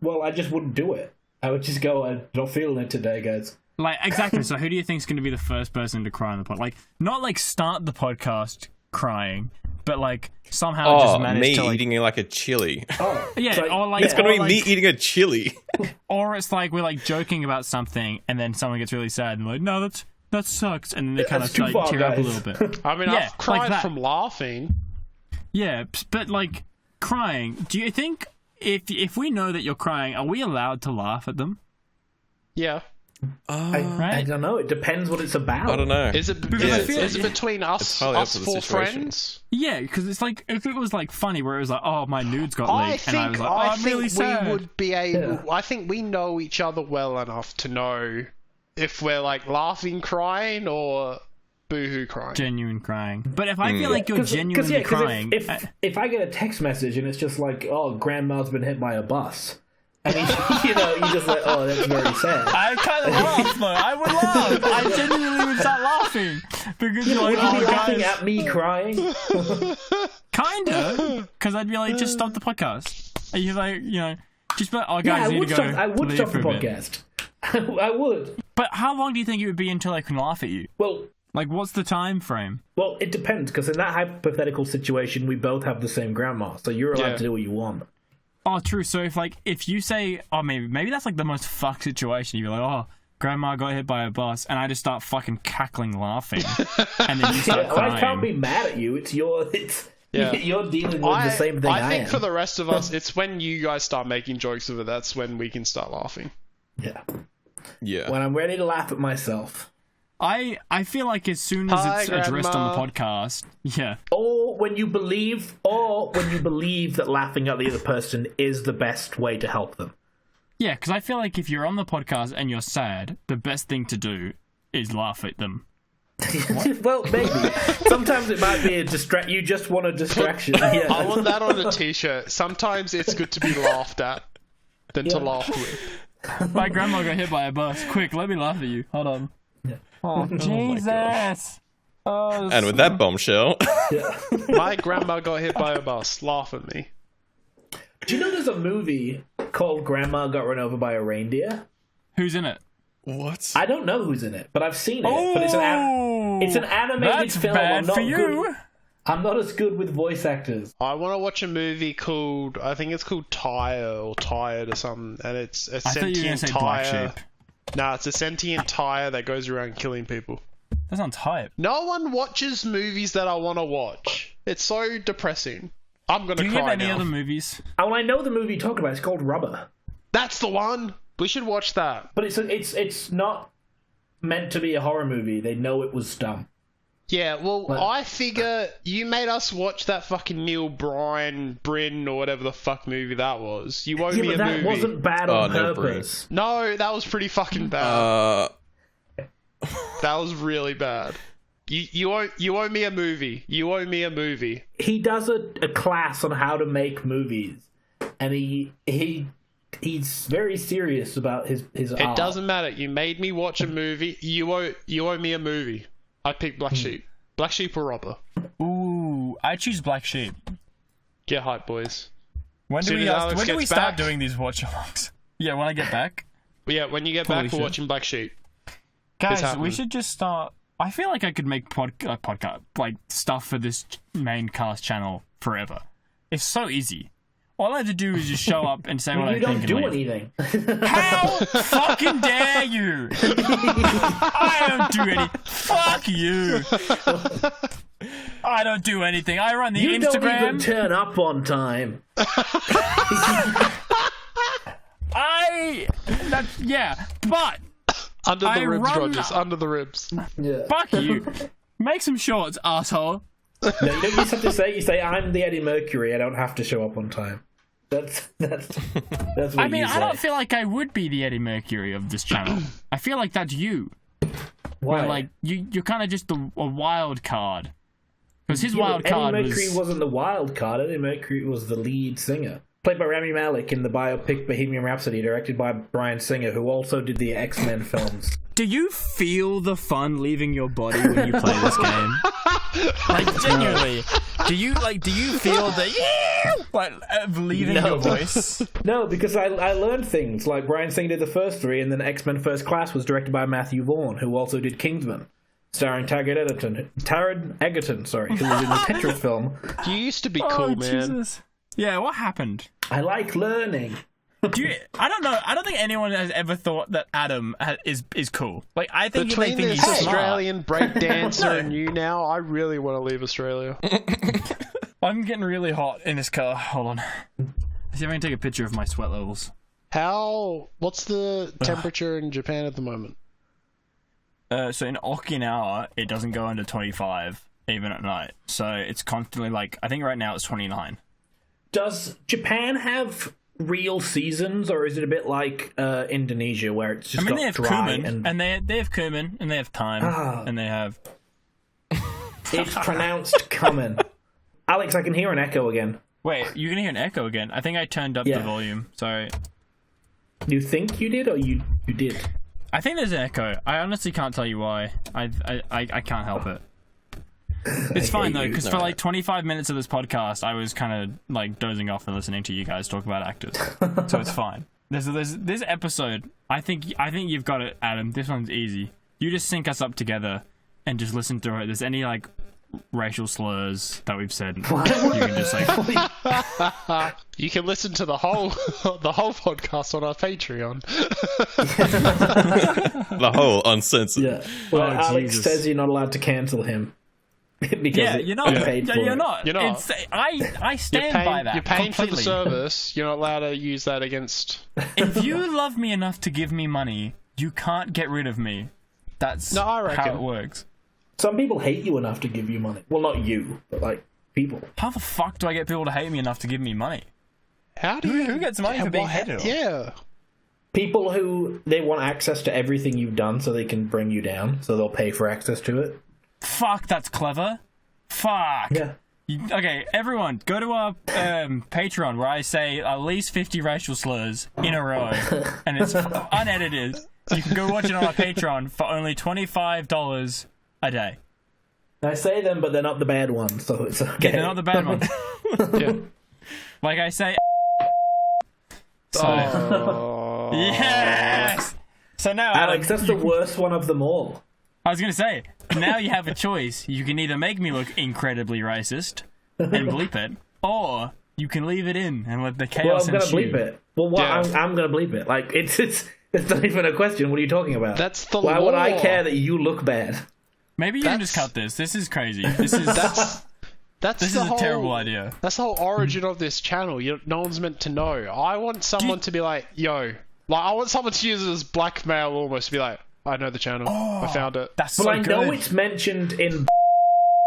Well, I just wouldn't do it. I would just go, I'm not feeling it today, guys. Like, exactly. So who do you think is going to be the first person to cry on the podcast? Like, not like start the podcast crying, but like somehow just manage to like... eating like a chili. Oh, yeah, so, or like... It's going to be like, me eating a chili. Or it's like we're like joking about something and then someone gets really sad and like, no, that sucks. And then they kind of like tear up a little bit. I mean, I've cried like from laughing. Yeah, but like crying, do you think... If we know that you're crying, are we allowed to laugh at them? Yeah. I don't know. It depends what it's about. I don't know. Is it between us four friends? Yeah, because it's like if it was like funny where it was like, oh, my nudes got leaked, and I was like, oh, I'm really sad. We would be able. Yeah. I think we know each other well enough to know if we're like laughing, crying, or boohoo crying. Genuine crying. But if I feel like you're genuinely crying... If I get a text message and it's just like, oh, grandma's been hit by a bus, and you just like, oh, that's very sad. I kind of laugh, though. I would laugh. I genuinely would start laughing. Because you're like, would you be laughing at me crying? Kinda. Because I'd be like, just stop the podcast. And you're like, just be like, oh, guys, you need to go. I would stop the podcast. I would. But how long do you think it would be until I can laugh at you? Well... Like, what's the time frame? Well, it depends, because in that hypothetical situation, we both have the same grandma, so you're allowed to do what you want. Oh, true. So if you say, oh, maybe that's like the most fucked situation. You'd be like, oh, grandma got hit by a bus, and I just start fucking cackling laughing, and then you start crying. I can't be mad at you. You're dealing with the same thing I am. I think for the rest of us, it's when you guys start making jokes of it, that's when we can start laughing. Yeah. Yeah. When I'm ready to laugh at myself. I feel like as soon as it's addressed on the podcast, or when you believe that laughing at the other person is the best way to help them. Yeah, because I feel like if you're on the podcast and you're sad, the best thing to do is laugh at them. Well, maybe. Sometimes it might be you just want a distraction. Yeah. I want that on a t-shirt. Sometimes it's good to be laughed at than to laugh with. My grandma got hit by a bus. Quick, let me laugh at you. Hold on. Oh, Jesus! Oh, and with that bombshell... My grandma got hit by a bus. Laugh at me. Do you know there's a movie called Grandma Got Run Over by a Reindeer? Who's in it? What? I don't know who's in it, but I've seen it. But it's an animated film. Bad for you. I'm not as good with voice actors. I want to watch a movie called... I think it's called Tire or Tired or something, and it's a sentient tire... Black Sheep. Nah, it's a sentient tire that goes around killing people. That sounds hype. No one watches movies that I want to watch. It's so depressing. I'm gonna Do you cry have any now. other movies? Oh, I know the movie you're talking about. It's called Rubber. That's the one. We should watch that. But it's not meant to be a horror movie. They know it was dumb. Yeah, well, What? I figure you made us watch that fucking Neil Bryn or whatever the fuck movie that was. You owe Yeah, me but a that movie. wasn't bad on Neil Breen. purpose. No, that was pretty fucking bad. Uh, That was really bad. You owe me a movie. You owe me a movie. He does a class on how to make movies, and he's very serious about his art. It doesn't matter. You made me watch a movie. You owe me a movie. I picked Black Sheep. Black Sheep or Rubber. Ooh, I choose Black Sheep. Get hype, boys. When do Soon we as Alex when do we gets start back. doing these watch-alongs? Yeah, when I get back. Yeah, when you get Holy back, we're shit. watching Black Sheep. Guys, happening. we should just start. I feel like I could make podcast like stuff for this main cast channel forever. It's so easy. All I have to do is just show up and say what I You think. don't do and leave. anything. How fucking dare you? I don't do any. Fuck you. I don't do anything. I run the You don't even Instagram. turn up on time. But Under the I ribs, run- Rogers. Under the ribs. Yeah. fuck you. Make some shorts, asshole. No, you don't just have to say. You say, "I'm the Eddie Mercury. I don't have to show up on time." That's what I mean, you I say. don't feel like I would be the Eddie Mercury of this channel. I feel like that's you. Why? Where, like you're kind of just a wild card. Because his Yeah, wild but card Eddie Mercury was. wasn't the wild card. Eddie Mercury was the lead singer, played by Rami Malek in the biopic Bohemian Rhapsody, directed by Bryan Singer, who also did the X-Men films. Do you feel the fun leaving your body when you play this game? Like genuinely, do you feel the of leaving No. your voice? No, because I learned things like Bryan Singer did the first three, and then X-Men First Class was directed by Matthew Vaughn, who also did Kingsman, starring Taron Egerton, who was in the Tetris film. You used to be cool, man. Jesus. Yeah, what happened? I like learning. I don't know. I don't think anyone has ever thought that Adam is cool. Like I think Between they think this he's smart. Australian breakdancer and you now, I really want to leave Australia. I'm getting really hot in this car. Hold on. Let's see if I can take a picture of my sweat levels. What's the temperature in Japan at the moment? So in Okinawa, it doesn't go under 25 even at night. So it's constantly like I think right now it's 29. Does Japan have real seasons, or is it a bit like Indonesia, where it's just they have dry cumin, and they have cumin, and they have thyme, and they have. it's pronounced cumin. Alex, I can hear an echo again. Wait, you can hear an echo again. I think I turned up Yeah. the volume. Sorry. You think you did, or you did? I think there's an echo. I honestly can't tell you why. I can't help it. It's fine though, because for like 25 minutes of this podcast, I was kind of like dozing off and listening to you guys talk about actors, so it's fine. There's this episode. I think you've got it, Adam. This one's easy. You just sync us up together and just listen through it. There's any like racial slurs that we've said, you can just like. You can listen to the whole podcast on our Patreon. the whole uncensored. Yeah. Well, Oh, Alex Jesus. says you're not allowed to cancel him. because Yeah, you're not. you paid for You're it. not. You're not. It's, I stand by that You're paying for the completely. service. You're not allowed to use that against. If you love me enough to give me money, you can't get rid of me. That's No, I reckon. how it works. Some people hate you enough to give you money. Well, not you, but like people. How the fuck do I get people to hate me enough to give me money? How do you? Who gets money for being hated on? Yeah. People who they want access to everything you've done, so they can bring you down. So they'll pay for access to it. Fuck, that's clever. Fuck. Yeah. Okay, everyone, go to our Patreon where I say at least 50 racial slurs in a row, and it's unedited. You can go watch it on our Patreon for only $25 a day. I say them, but they're not the bad ones, so it's okay. Yeah, they're not the bad ones. Yeah. Like I say. So, Oh. yes! So now, Alex, Adam, that's the worst one of them all. I was going to say, now you have a choice. You can either make me look incredibly racist and bleep it, or you can leave it in and let the Well, chaos I'm gonna ensue. bleep it. Well, what? Yeah. I'm gonna bleep it. Like it's not even a question. What are you talking about? That's the Why would I law. care that you look bad? Maybe you can That's- just cut this. This is crazy. This is This is a terrible idea. That's the whole origin of this channel. No one's meant to know. I want someone to be like, yo. Like, I want someone to use it as blackmail almost, to be like, I know the channel. I found it. That's so Well, I know good. it's mentioned in...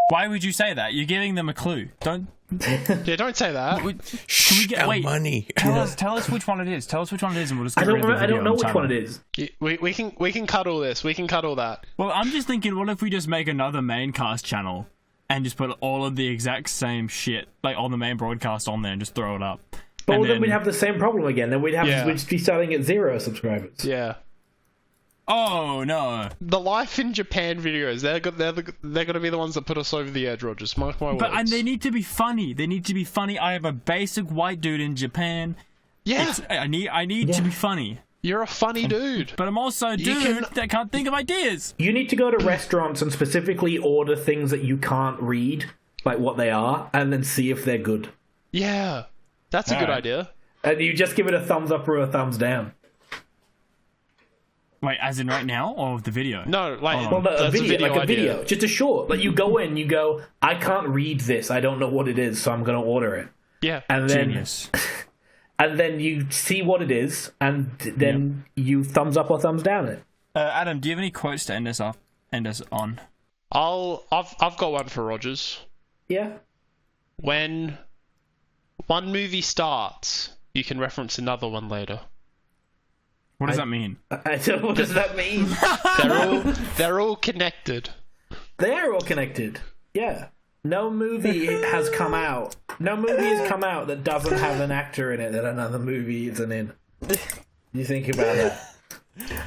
Why would you say that? You're giving them a clue. Don't... Yeah, don't say that. Can we get... Wait, money. tell us which one it is. Tell us which one it is and we'll just I get rid of the video don't know on which channel. one it is. We can cut all this. We can cut all that. Well, I'm just thinking, what if we just make another main cast channel and just put all of the exact same shit, like all the main broadcast on there and just throw it up? But then we'd have the same problem again. Then we'd just be starting at 0 subscribers. Yeah. Oh, no. The Life in Japan videos, they're going to be the ones that put us over the edge, Rogers. Mark my words. And they need to be funny. They need to be funny. I am a basic white dude in Japan. Yeah. I need to be funny. You're a funny dude. But I'm also a dude that can't think of ideas. You need to go to restaurants and specifically order things that you can't read, like what they are, and then see if they're good. Yeah. That's a good idea. And you just give it a thumbs up or a thumbs down. Wait, as in right now, or of the video? No, like Well, no, a that's video, like a idea. video, just a short. Like you go in, you go, I can't read this. I don't know what it is, so I'm going to order it. Yeah. And then, Genius. and then you see what it is, and then you thumbs up or thumbs down it. Adam, do you have any quotes to end us on? I've got one for Rogers. Yeah. When one movie starts, you can reference another one later. What does that mean? I don't know, what does that mean? They're all connected. They're all connected. Yeah. No movie has come out. No movie has come out that doesn't have an actor in it that another movie isn't in. You think about that.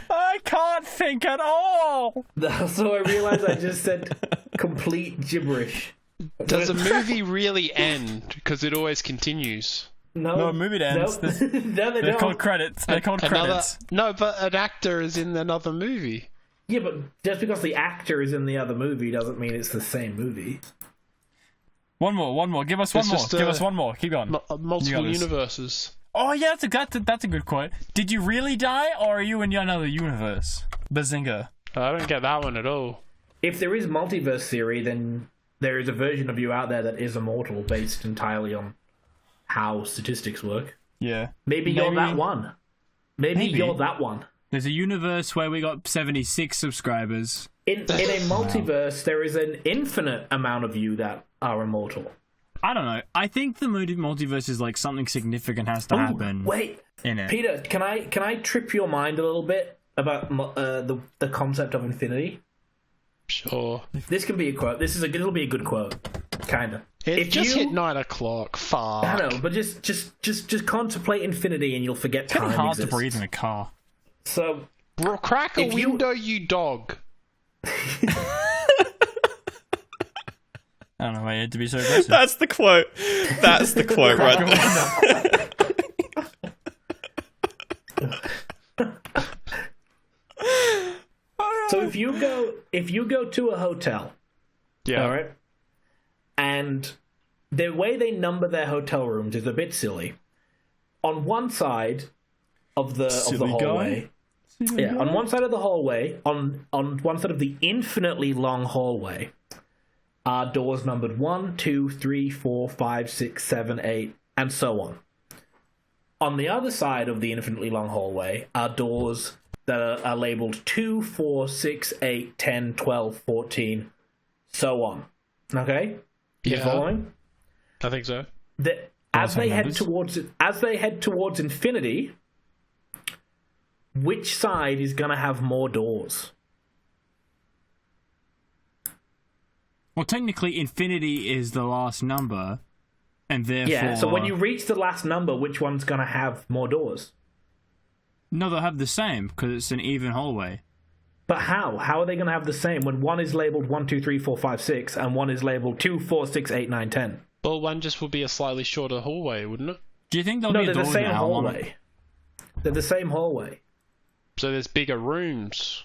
I can't think at all. So I realized I just said complete gibberish. Does a movie really end? Because it always continues. No, a movie ends. Nope. No, they They're don't. called credits. They're called credits. No, but an actor is in another movie. Yeah, but just because the actor is in the other movie doesn't mean it's the same movie. One more. Give us one more. Give us one more. Keep going. Multiple universes. Oh yeah, that's a good quote. Did you really die, or are you in another universe? Bazinga. I don't get that one at all. If there is multiverse theory, then there is a version of you out there that is immortal based entirely on how statistics work. Yeah. Maybe you're that one. Maybe you're that one. There's a universe where we got 76 subscribers. In a multiverse, there is an infinite amount of you that are immortal. I don't know. I think the multiverse is like something significant has to happen. Wait, in it. Peter, can I trip your mind a little bit about the concept of infinity? Sure. This can be a quote. It'll be a good quote, kind of. It just hit 9 o'clock. Fuck. I know, but just contemplate infinity and you'll forget It's time kind of hard exists. to breathe in a car. So Crack a window, you dog. I don't know why you had to be so aggressive. That's the quote. That's the quote right there. So if you go to a hotel, Yeah. all right, and the way they number their hotel rooms is a bit silly. On one side of the hallway, on one side of the hallway, on one side of the infinitely long hallway, are doors numbered 1, 2, 3, 4, 5, 6, 7, 8, and so on. On the other side of the infinitely long hallway are doors that are labeled 2, 4, 6, 8, 10, 12, 14, so on. Okay? You following? I think so. As they head towards infinity, which side is going to have more doors? Well, technically, infinity is the last number, and therefore... Yeah, so when you reach the last number, which one's going to have more doors? No, they'll have the same, because it's an even hallway. But how? How are they going to have the same when one is labeled 1, 2, 3, 4, 5, 6, and one is labeled 2, 4, 6, 8, 9, 10? Well, one just would be a slightly shorter hallway, wouldn't it? Do you think there'll No, be a they're door the same now? hallway. They're the same hallway. So there's bigger rooms.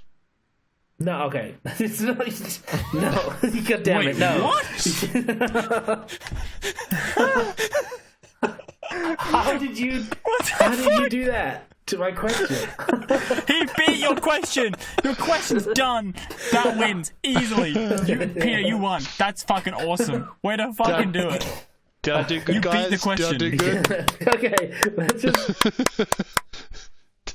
No, okay. It's not, no, God damn Wait, it, no. what? How did you do that? to my question. He beat your question. Your question's done. That wins easily. Peter, you won. That's fucking awesome. Way to fucking do it. Did I do good, You guys? beat the question. Did I do good? Okay, let's just.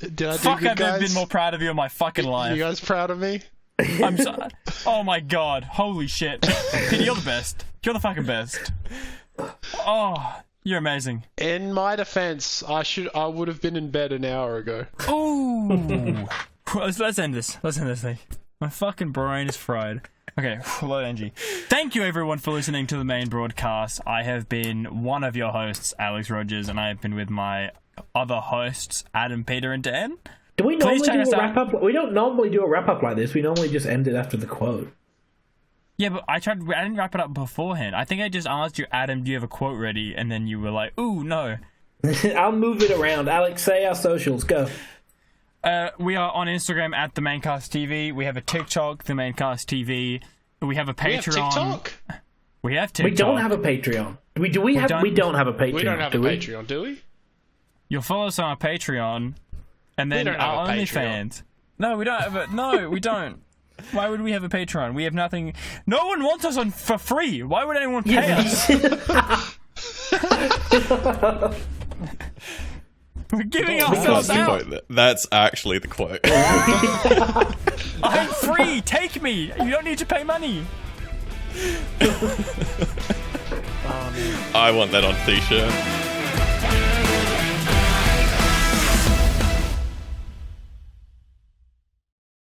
Did I do Fuck, good, I've never guys? been more proud of you in my fucking life. You guys proud of me? I'm so. Oh my god. Holy shit. Peter, you're the best. You're the fucking best. Oh, you're amazing. In my defense, I would have been in bed an hour ago. Ooh. Let's end this. Let's end this thing. My fucking brain is fried. Okay, low energy. Thank you everyone for listening to the main broadcast. I have been one of your hosts, Alex Rogers, and I have been with my other hosts, Adam, Peter, and Dan. Do we normally check do us a out. wrap up? We don't normally do a wrap up like this. We normally just end it after the quote. Yeah, but I didn't wrap it up beforehand. I think I just asked you, Adam, do you have a quote ready? And then you were like, ooh, no. I'll move it around. Alex, say our socials. Go. We are on Instagram at the Maincast TV. We have a TikTok, the Maincast TV. We have a Patreon. We have TikTok. We have TikTok. We don't have a Patreon. We don't have a Patreon. We don't have a Patreon, do we? You'll follow us on our Patreon, and then don't have our a OnlyFans. No, we don't have it. No, we don't. Why would we have a Patreon? We have nothing. No one wants us on for free. Why would anyone pay us? We're giving ourselves out. That's actually the quote. I'm free. Take me. You don't need to pay money. I want that on t-shirt.